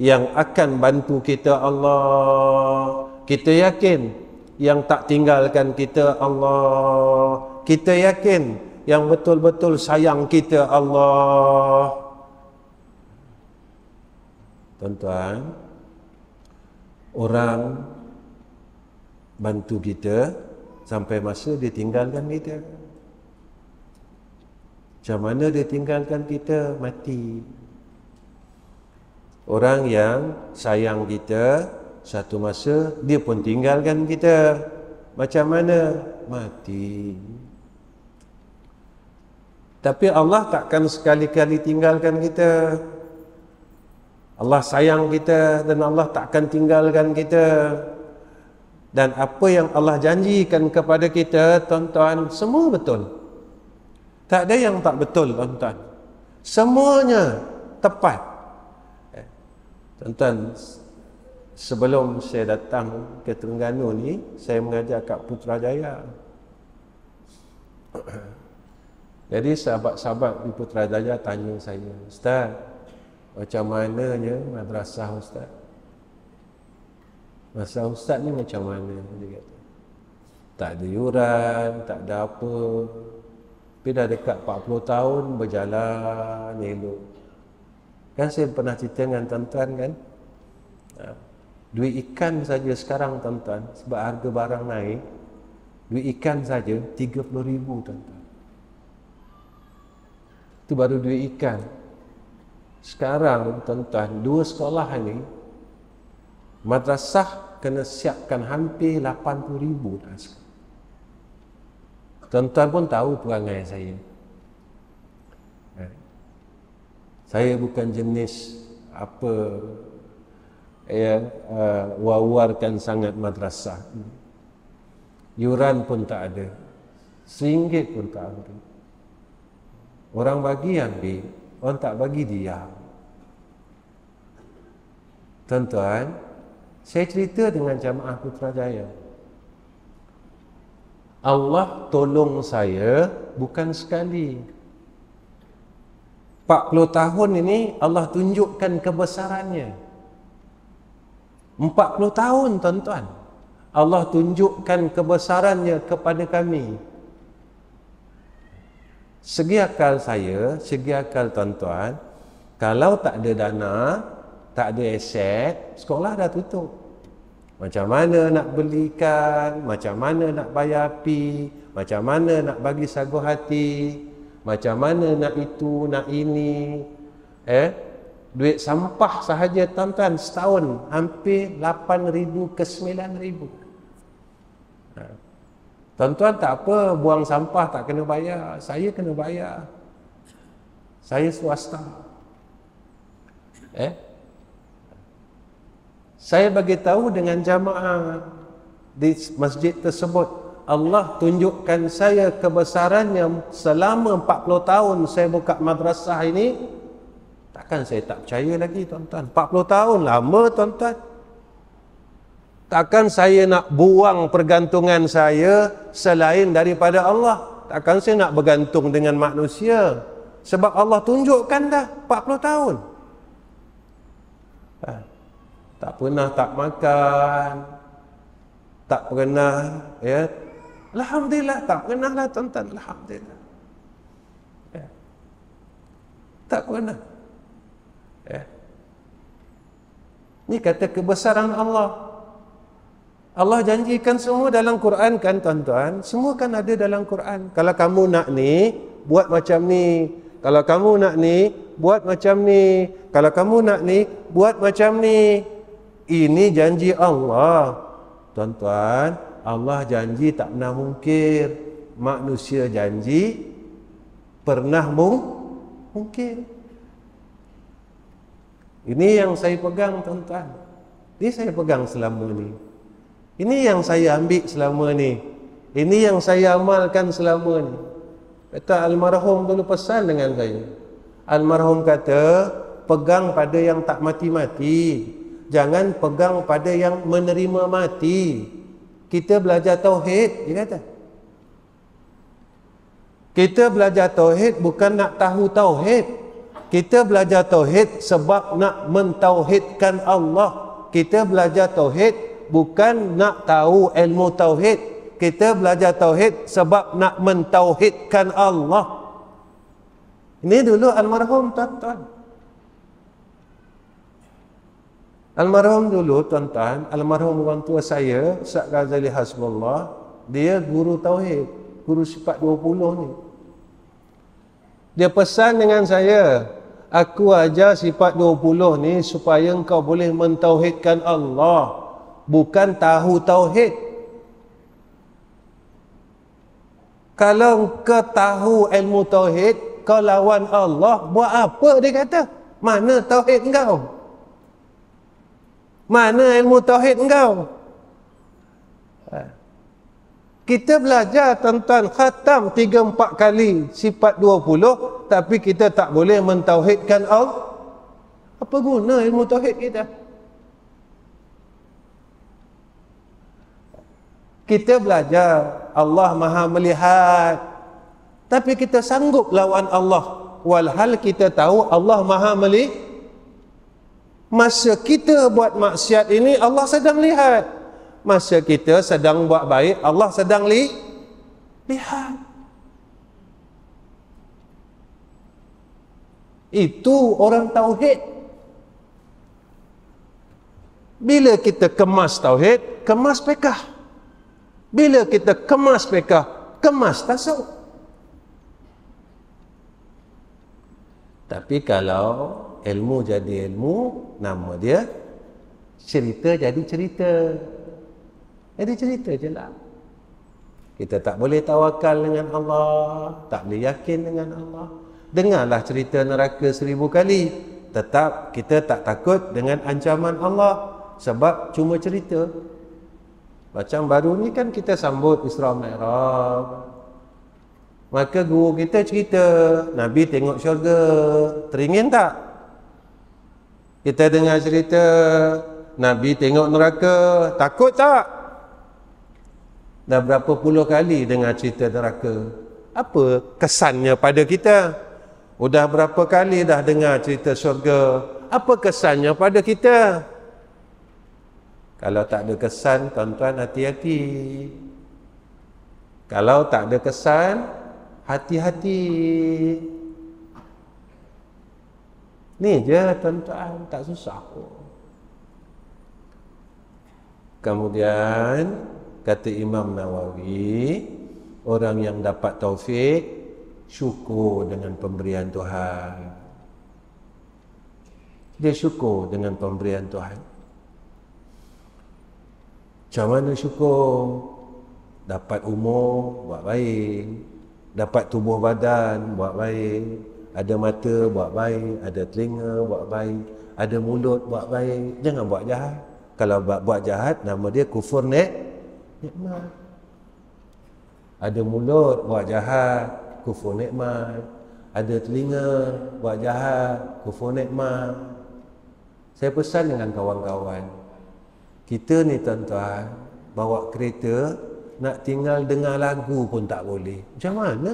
Speaker 1: yang akan bantu kita Allah. Kita yakin yang tak tinggalkan kita Allah. Kita yakin yang betul-betul sayang kita Allah. Tuan-tuan, orang bantu kita sampai masa dia tinggalkan kita. Macam mana dia tinggalkan kita? Mati. Orang yang sayang kita, satu masa dia pun tinggalkan kita. Macam mana? Mati. Tapi Allah takkan sekali-kali tinggalkan kita. Allah sayang kita dan Allah takkan tinggalkan kita. Dan apa yang Allah janjikan kepada kita, tuan-tuan, semua betul. Tak ada yang tak betul, tuan-tuan. Semuanya tepat. Tuan-tuan, sebelum saya datang ke Terengganu ni, saya mengajar kat Putrajaya. Jadi sahabat-sahabat di Putrajaya tanya saya, Ustaz, macam mananya madrasah Ustaz? Madrasah Ustaz ni macam mana? Dia kata, tak ada yuran, tak ada apa. Tapi dah dekat 40 tahun berjalan elok. Kan saya pernah cerita dengan tuan-tuan kan, duit ikan saja sekarang tuan-tuan, sebab harga barang naik, duit ikan saja 30,000 tuan-tuan. Itu baru duit ikan. Sekarang tuan-tuan, 2 sekolah ini madrasah kena siapkan hampir 80,000 dah sekarang. Tuan-tuan pun tahu perangai saya. Saya bukan jenis apa war-warkan sangat madrasah. Yuran pun tak ada, RM1 pun tak ada. Orang bagi ambil, orang tak bagi diam. Tuan-tuan, saya cerita dengan jamaah Putrajaya. Allah tolong saya bukan sekali. 40 tahun ini Allah tunjukkan kebesarannya. 40 tahun tuan-tuan, Allah tunjukkan kebesarannya kepada kami. Segi akal saya, segi akal tuan-tuan, kalau tak ada dana, tak ada aset, sekolah dah tutup. Macam mana nak belikan, macam mana nak bayar api, macam mana nak bagi sagu hati, macam mana nak itu, nak ini. Duit sampah sahaja tuan-tuan setahun hampir 8,000 ke 9,000. Tuan-tuan tak apa, buang sampah tak kena bayar. Saya kena bayar. Saya swasta. Saya bagi tahu dengan jamaah di masjid tersebut, Allah tunjukkan saya kebesarannya selama 40 tahun saya buka madrasah ini. Takkan saya tak percaya lagi tuan-tuan. 40 tahun lama tuan-tuan. Takkan saya nak buang pergantungan saya selain daripada Allah. Takkan saya nak bergantung dengan manusia. Sebab Allah tunjukkan dah 40 tahun. Tak pernah tak makan. Tak pernah, Alhamdulillah, tak pernah lah tuan-tuan. Alhamdulillah. Tak pernah. Ni kata kebesaran Allah. Allah janjikan semua dalam Quran kan tuan-tuan. Semua kan ada dalam Quran. Kalau kamu nak ni, buat macam ni. Kalau kamu nak ni, buat macam ni. Kalau kamu nak ni, buat macam ni. Ini janji Allah. Tuan-tuan, Allah janji tak pernah mungkir. Manusia janji pernah mungkir. Ini yang saya pegang tuan-tuan. Ini saya pegang selama ni. Ini yang saya ambil selama ni. Ini yang saya amalkan selama ni. Kata almarhum dulu pesan dengan saya. Almarhum kata, pegang pada yang tak mati-mati. Jangan pegang pada yang menerima mati. Kita belajar tauhid, dia kata. Kita belajar tauhid bukan nak tahu tauhid. Kita belajar tauhid sebab nak mentauhidkan Allah. Kita belajar tauhid bukan nak tahu ilmu tauhid. Kita belajar tauhid sebab nak mentauhidkan Allah. Ini dulu almarhum tuan-tuan. Almarhum dulu tuan-tuan, almarhum orang tua saya, Ustaz Ghazali Hasbullah, dia guru tauhid, guru sifat 20 ni. Dia pesan dengan saya, aku ajar sifat 20 ni supaya engkau boleh mentauhidkan Allah, bukan tahu tauhid. Kalau kau tahu ilmu tauhid, kau lawan Allah, buat apa dia kata? Mana tauhid engkau? Mana ilmu tauhid engkau? Kita belajar tuan-tuan khatam 3-4 kali sifat 20, tapi kita tak boleh mentauhidkan Allah. Apa guna ilmu tauhid kita? Kita belajar Allah Maha melihat, tapi kita sanggup lawan Allah, walhal kita tahu Allah Maha melihat. Masa kita buat maksiat ini Allah sedang lihat. Masa kita sedang buat baik Allah sedang lihat. Itu orang tauhid. Bila kita kemas tauhid, kemas fiqh. Bila kita kemas fiqh, kemas tasawuf. Tapi kalau ilmu jadi ilmu, nama dia cerita jadi cerita. Jadi cerita je lah. Kita tak boleh tawakal dengan Allah, tak boleh yakin dengan Allah. Dengarlah cerita neraka 1000 kali, tetap kita tak takut dengan ancaman Allah, sebab cuma cerita. Macam baru ni kan kita sambut Isra Mi'raj. Maka guru kita cerita, Nabi tengok syurga, teringin tak? Kita dengar cerita, Nabi tengok neraka, takut tak? Dah berapa puluh kali dengar cerita neraka. Apa kesannya pada kita? Udah berapa kali dah dengar cerita syurga. Apa kesannya pada kita? Kalau tak ada kesan, tuan-tuan hati-hati. Kalau tak ada kesan, hati-hati. Ni je tuan-tuan, tak susah pun. Kemudian kata Imam Nawawi, orang yang dapat taufik syukur dengan pemberian Tuhan. Dia syukur dengan pemberian Tuhan. Macam mana syukur? Dapat umur, buat baik. Dapat tubuh badan, buat baik. Ada mata, buat baik. Ada telinga, buat baik. Ada mulut, buat baik. Jangan buat jahat. Kalau buat jahat, nama dia kufur nikmat. Ada mulut, buat jahat, kufur nikmat. Ada telinga, buat jahat, kufur nikmat. Saya pesan dengan kawan-kawan, kita ni tuan-tuan, bawa kereta, nak tinggal dengar lagu pun tak boleh. Macam mana?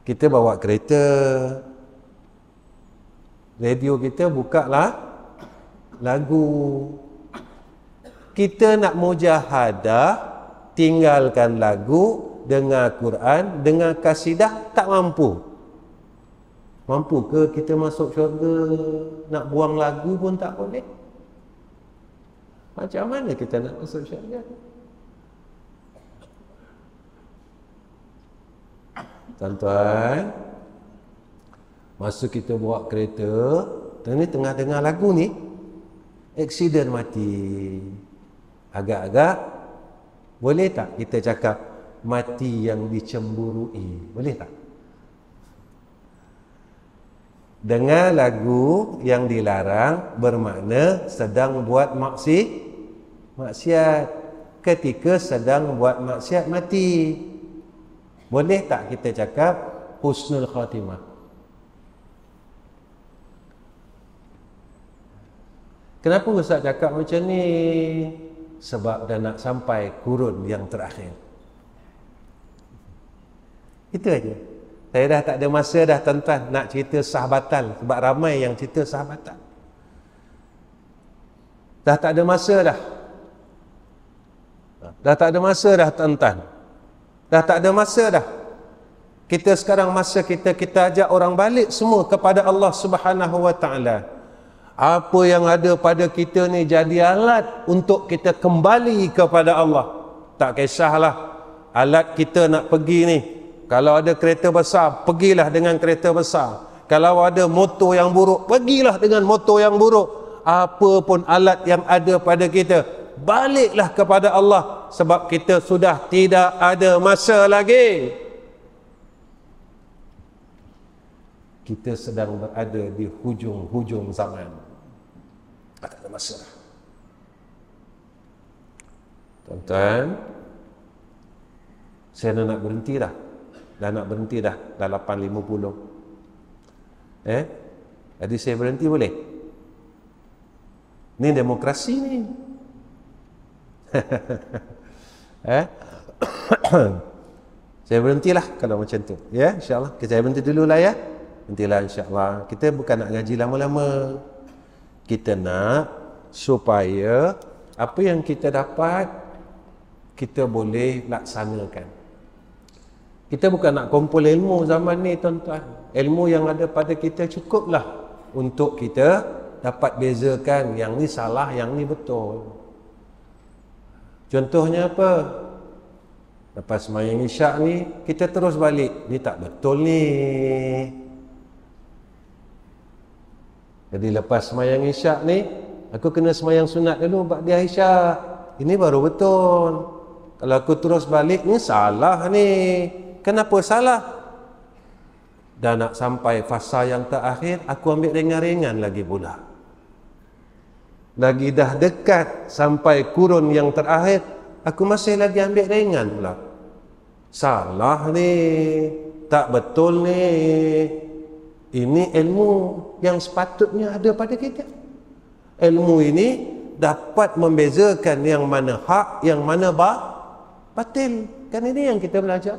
Speaker 1: Kita bawa kereta, radio kita buka lah lagu. Kita nak mujahadah, tinggalkan lagu, dengar Quran, dengar kasidah, tak mampu. Mampu ke kita masuk syurga? Nak buang lagu pun tak boleh. Macam mana kita nak masuk syurga? Tuan-tuan, masa kita bawa kereta, ni tengah dengar lagu ni, aksiden mati. Agak-agak, boleh tak kita cakap mati yang dicemburui? Boleh tak? Dengar lagu yang dilarang bermakna sedang buat maksiat. Ketika sedang buat maksiat mati, boleh tak kita cakap husnul khatimah? Kenapa Ustaz cakap macam ni? Sebab dah nak sampai kurun yang terakhir. Itu aja. Saya dah tak ada masa dah tuan-tuan nak cerita sah batal, sebab ramai yang cerita sah batal. Dah tak ada masa dah. Dah tak ada masa dah tuan-tuan. Dah tak ada masa dah. Kita sekarang masa kita ajak orang balik semua kepada Allah Subhanahu wa taala. Apa yang ada pada kita ni jadi alat untuk kita kembali kepada Allah. Tak kisahlah alat kita nak pergi ni. Kalau ada kereta besar, pergilah dengan kereta besar. Kalau ada motor yang buruk, pergilah dengan motor yang buruk. Apa pun alat yang ada pada kita, baliklah kepada Allah, sebab kita sudah tidak ada masa lagi. Kita sedang berada di hujung-hujung zaman. Tak ada masa. Tuan-tuan, saya nak berhenti dah. Dah nak berhenti dah 8.50. Jadi saya berhenti boleh? Ni demokrasi ni. Saya berhentilah kalau macam tu. Ya, insya-Allah. Saya berhenti dululah ya. Berhentilah insya-Allah. Kita bukan nak ngaji lama-lama. Kita nak supaya apa yang kita dapat kita boleh laksanakan. Kita bukan nak kumpul ilmu zaman ni tuan-tuan. Ilmu yang ada pada kita cukuplah untuk kita dapat bezakan yang ni salah, yang ni betul. Contohnya apa? Lepas sembahyang isyak ni, kita terus balik. Ni tak betul ni. Jadi lepas sembahyang isyak ni, aku kena sembahyang sunat dulu ba'da isyak. Ini baru betul. Kalau aku terus balik, ni salah ni. Kenapa salah? Dah nak sampai fasa yang terakhir, aku ambil ringan-ringan lagi pula. Lagi dah dekat sampai kurun yang terakhir, aku masih lagi ambil ringan pula. Salah ni, tak betul ni. Ini ilmu yang sepatutnya ada pada kita. Ilmu ini dapat membezakan yang mana hak, yang mana batil. Kan ini yang kita belajar.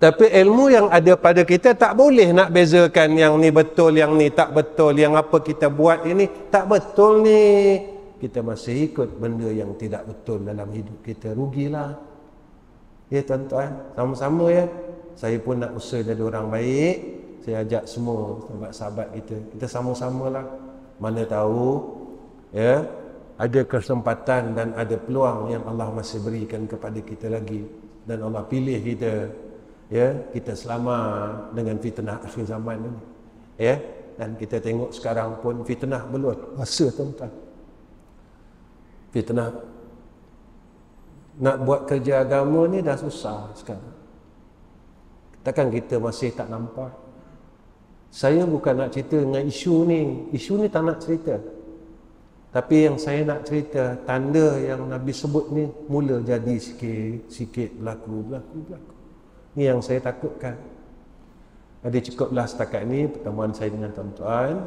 Speaker 1: Tapi ilmu yang ada pada kita tak boleh nak bezakan yang ni betul, yang ni tak betul, yang apa kita buat ini tak betul ni. Kita masih ikut benda yang tidak betul dalam hidup kita, rugilah. Ya tuan-tuan, sama-sama ya. Saya pun nak usaha jadi orang baik. Saya ajak semua sahabat-sahabat kita sama-samalah. Mana tahu ya, ada kesempatan dan ada peluang yang Allah masih berikan kepada kita lagi, dan Allah pilih kita. Ya, kita selamat dengan fitnah akhir zaman ini. Ya, dan kita tengok sekarang pun fitnah belum rasa tuan-tuan. Fitnah nak buat kerja agama ni dah susah sekarang. Takkan kita masih tak nampak? Saya bukan nak cerita dengan isu ni tak nak cerita. Tapi yang saya nak cerita, tanda yang Nabi sebut ni mula jadi sikit berlaku. Ni yang saya takutkan. Jadi cukuplah setakat ni pertemuan saya dengan tuan-tuan.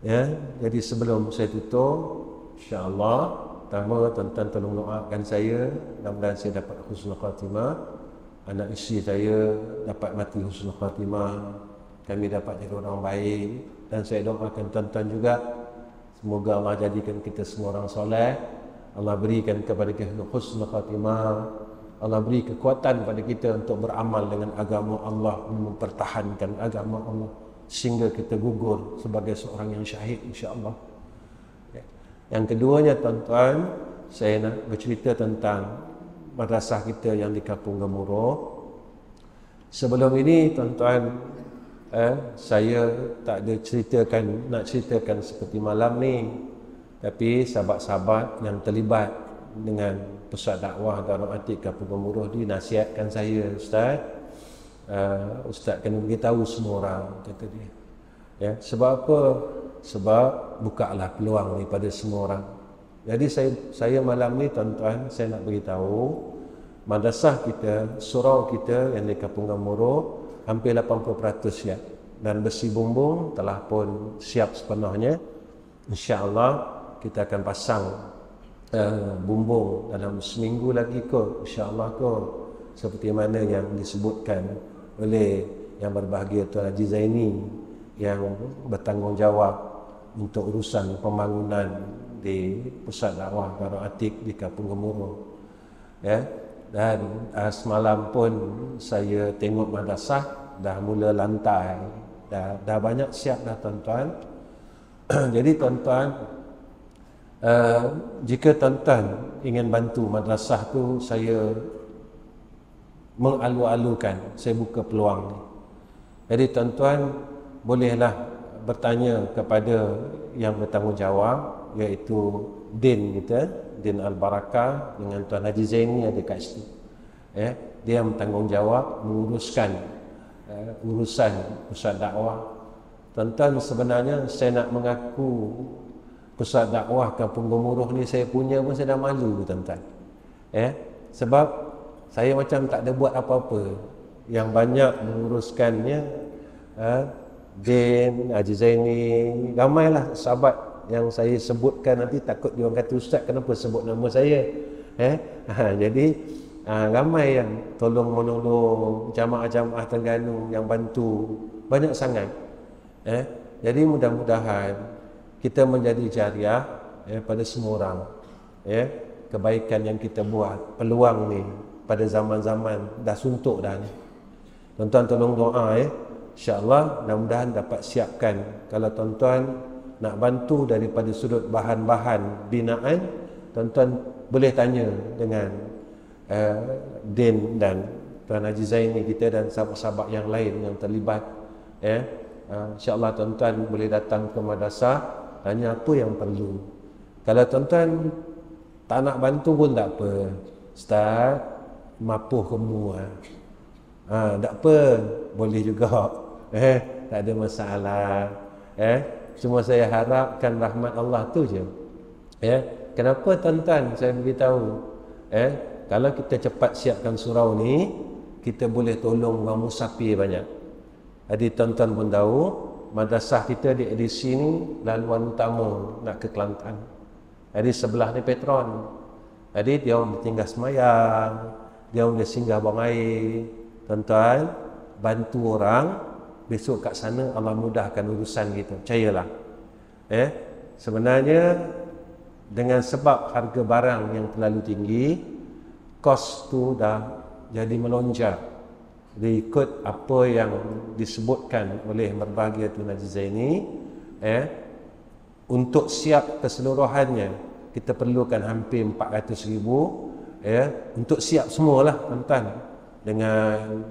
Speaker 1: Ya, jadi sebelum saya tutup, insya-Allah, pertama tuan-tuan tolong doakan saya, mudah-mudahan saya dapat husnul khatimah, anak isteri saya dapat mati husnul khatimah, kami dapat jadi orang baik, dan saya doakan tuan-tuan juga semoga Allah jadikan kita semua orang soleh. Allah berikan kepada kita husnul khatimah. Allah beri kekuatan pada kita untuk beramal dengan agama Allah, mempertahankan agama Allah sehingga kita gugur sebagai seorang yang syahid insya-Allah. Yang keduanya tuan-tuan, saya nak bercerita tentang madrasah kita yang di Kampung Gemuruh. Sebelum ini tuan-tuan, saya tak ada nak ceritakan seperti malam ni, tapi sahabat-sahabat yang terlibat dengan pusat dakwah Darul Atik Kampung Gemuruh dinasihatkan saya, Ustaz kena beritahu semua orang, kata dia. Ya, sebab apa? Sebab bukalah peluang ni pada semua orang. Jadi saya malam ni tuan-tuan, saya nak beritahu madrasah kita, surau kita yang di Kampung Gemuruh hampir 80% siap, dan besi bumbung telah pun siap sepenuhnya. Insya-Allah kita akan pasang bumbung dalam seminggu lagi kot, insya-Allah kot, seperti mana yang disebutkan oleh yang berbahagia Tuan Haji Zaini yang bertanggungjawab untuk urusan pembangunan di pusat dakwah Darul Atik di Kampung Gemuruh. Ya, dan semalam pun saya tengok madrasah dah mula lantai, dah banyak siap dah tuan-tuan. Jadi tuan-tuan, jika tuan-tuan ingin bantu madrasah tu, saya mengalu-alukan, saya buka peluang ni. Jadi tuan-tuan bolehlah bertanya kepada yang bertanggungjawab, iaitu Din kita, Din Al-Barakah dengan Tuan Haji Zaini ada kat situ. Ya, dia bertanggungjawab menguruskan urusan pusat dakwah. Tuan-tuan, sebenarnya saya nak mengaku pusat dakwah Kampung Gemuruh ni saya punya pun saya dah malu tuan-tuan. Ya, sebab saya macam tak ada buat apa-apa. Yang banyak menguruskannya Din, Haji Zaini, ramailah sahabat yang saya sebutkan, nanti takut dia orang kata ustaz kenapa sebut nama saya. Jadi ramai yang tolong menolong, jamaah-jamaah Terengganu yang bantu banyak sangat. Jadi mudah-mudahan kita menjadi jariah pada semua orang. Kebaikan yang kita buat, peluang ni pada zaman-zaman dah suntuk dah ni. Tuan-tuan tolong doa InsyaAllah mudah-mudahan dapat siapkan. Kalau tuan-tuan nak bantu daripada sudut bahan-bahan binaan, tuan-tuan boleh tanya dengan Din dan Tuan Haji Zaini kita dan sahabat-sahabat yang lain yang terlibat. InsyaAllah tuan-tuan boleh datang ke madrasah, tanya apa yang perlu. Kalau tuan-tuan tak nak bantu pun tak apa, Ustaz mapuh kamu tak apa, boleh juga. Tak ada masalah. Cuma saya harapkan rahmat Allah tu je. Kenapa tuan-tuan saya beritahu? Kalau kita cepat siapkan surau ni, kita boleh tolong orang musafir banyak. Jadi tuan-tuan pun tahu, madrasah kita di edisi ni laluan utama nak ke Kelantan. Jadi sebelah ni Petron. Jadi dia orang tinggal semayang, dia boleh singgah buang air. Tuan-tuan, bantu orang, besok kat sana Allah mudahkan urusan kita. Percayalah. Sebenarnya dengan sebab harga barang yang terlalu tinggi, kos tu dah jadi melonjak. Dia ikut apa yang disebutkan oleh berbahagia Tun Haji Zaini, untuk siap keseluruhannya kita perlukan hampir 400,000, untuk siap semualah tuan-tuan, dengan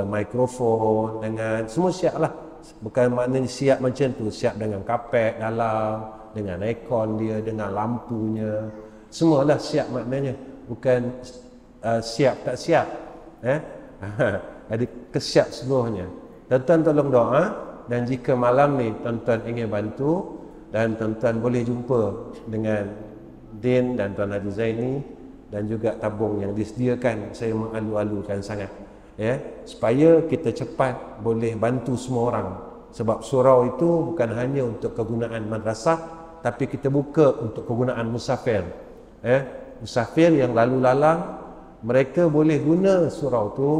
Speaker 1: mikrofon, dengan semua siap lah. Bukan maknanya siap macam tu, siap dengan kapet dalam, dengan aircon dia, dengan lampunya, semualah siap maknanya. Bukan siap tak siap. Jadi kesiap seluruhnya. Tuan-tuan tolong doa, dan jika malam ni tuan-tuan ingin bantu, dan tuan-tuan boleh jumpa dengan Din dan Tuan Haji Zaini, dan juga tabung yang disediakan. Saya mengalu-alukan sangat, supaya kita cepat boleh bantu semua orang. Sebab surau itu bukan hanya untuk kegunaan madrasah, tapi kita buka untuk kegunaan musafir. Musafir yang lalu lalang, mereka boleh guna surau tu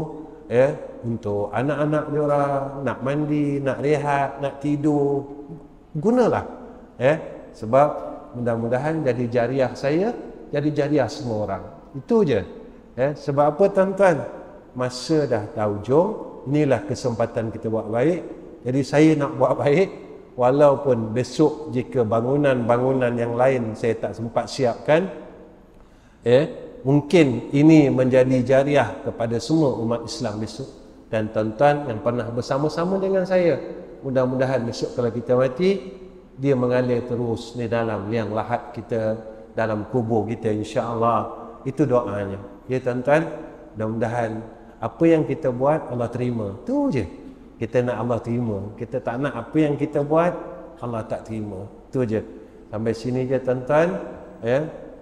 Speaker 1: untuk anak-anak diorang nak mandi, nak rehat, nak tidur, gunalah. Sebab mudah-mudahan jadi jariah saya, jadi jariah semua orang. Itu je. Sebab apa tuan-tuan? Masa dah hujung, inilah kesempatan kita buat baik. Jadi saya nak buat baik, walaupun besok jika bangunan-bangunan yang lain saya tak sempat siapkan, mungkin ini menjadi jariah kepada semua umat Islam besok. Dan tuan-tuan yang pernah bersama-sama dengan saya, mudah-mudahan besok kalau kita mati, dia mengalir terus di dalam liang lahat kita, dalam kubur kita, insya-Allah. Itu doanya. Ya tuan-tuan, mudah-mudahan apa yang kita buat Allah terima. Tu je. Kita nak Allah terima. Kita tak nak apa yang kita buat Allah tak terima. Tu je. Sampai sini je tuan-tuan.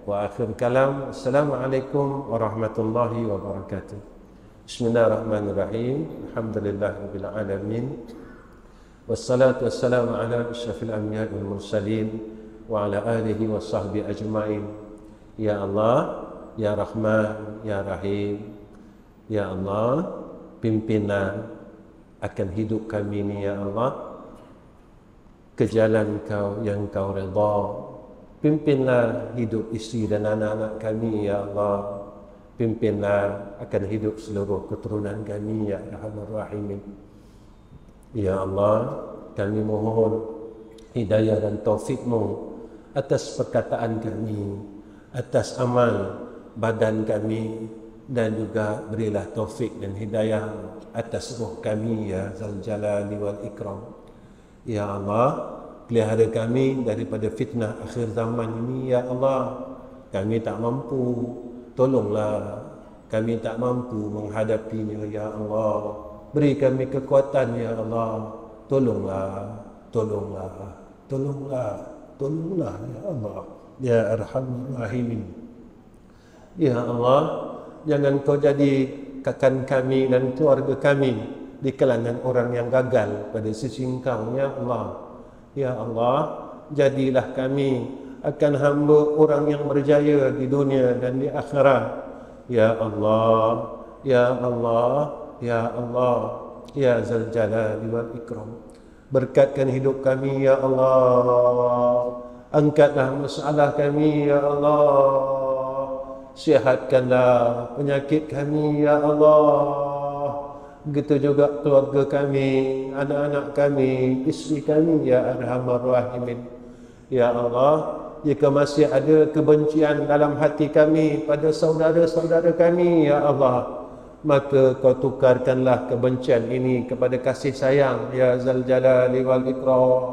Speaker 1: Wa akhir kalam. Assalamualaikum warahmatullahi wabarakatuh. Bismillahirrahmanirrahim. Alhamdulillahirabbil alamin. Wassalatu wassalamu ala asyrafil anbiya'i wal mursalin wa ala alihi wa sahbihi ajma'in. Ya Allah, Ya Rahman, Ya Rahim. Ya Allah, pimpinlah akan hidup kami ni, Ya Allah, ke jalan Kau yang Kau redha. Pimpinlah hidup isteri dan anak-anak kami, Ya Allah. Pimpinlah akan hidup seluruh keturunan kami, Ya Arhamar Rahimin. Ya Allah, kami mohon hidayah dan taufik-Mu atas perkataan kami, atas amal badan kami, dan juga berilah taufik dan hidayah atas ruh kami, Ya Zal Jalali wal Ikram. Ya Allah, pelihara kami daripada fitnah akhir zaman ini, Ya Allah. Kami tak mampu, tolonglah. Kami tak mampu menghadapinya, Ya Allah. Beri kami kekuatan, Ya Allah. Tolonglah, tolonglah, tolonglah, tolonglah, Ya Allah. Ya Arhamar Rahimin. Ya Allah, jangan Kau jadikan kami dan keluarga kami di kalangan orang yang gagal pada sisi Engkau, Ya Allah. Ya Allah, jadilah kami akan hamba orang yang berjaya di dunia dan di akhirat. Ya Allah, Ya Allah, Ya Allah, Ya Zal Jalali wal Ikram. Berkatkan hidup kami, Ya Allah. Angkatlah masalah kami, Ya Allah. sihatkanlah penyakit kami ya Allah. Begitu juga keluarga kami, anak-anak kami, isteri kami ya Arhamar Rahimin. Ya Allah, jika masih ada kebencian dalam hati kami pada saudara-saudara kami ya Allah, maka kau tukarkanlah kebencian ini kepada kasih sayang ya Zal Jalali wal Ikram.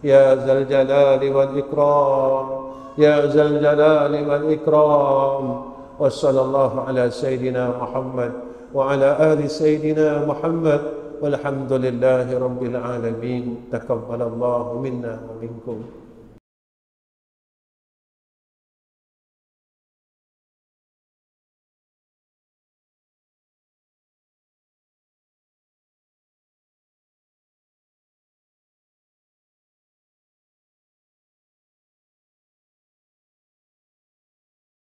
Speaker 1: Ya Zal Jalali wal Ikram. Ya Zal Jalali wal Ikram. Wa sallallahu ala Sayyidina Muhammad wa ala ali Sayyidina Muhammad walhamdulillahi rabbil alamin. Taqabbalallahu minna wa minkum.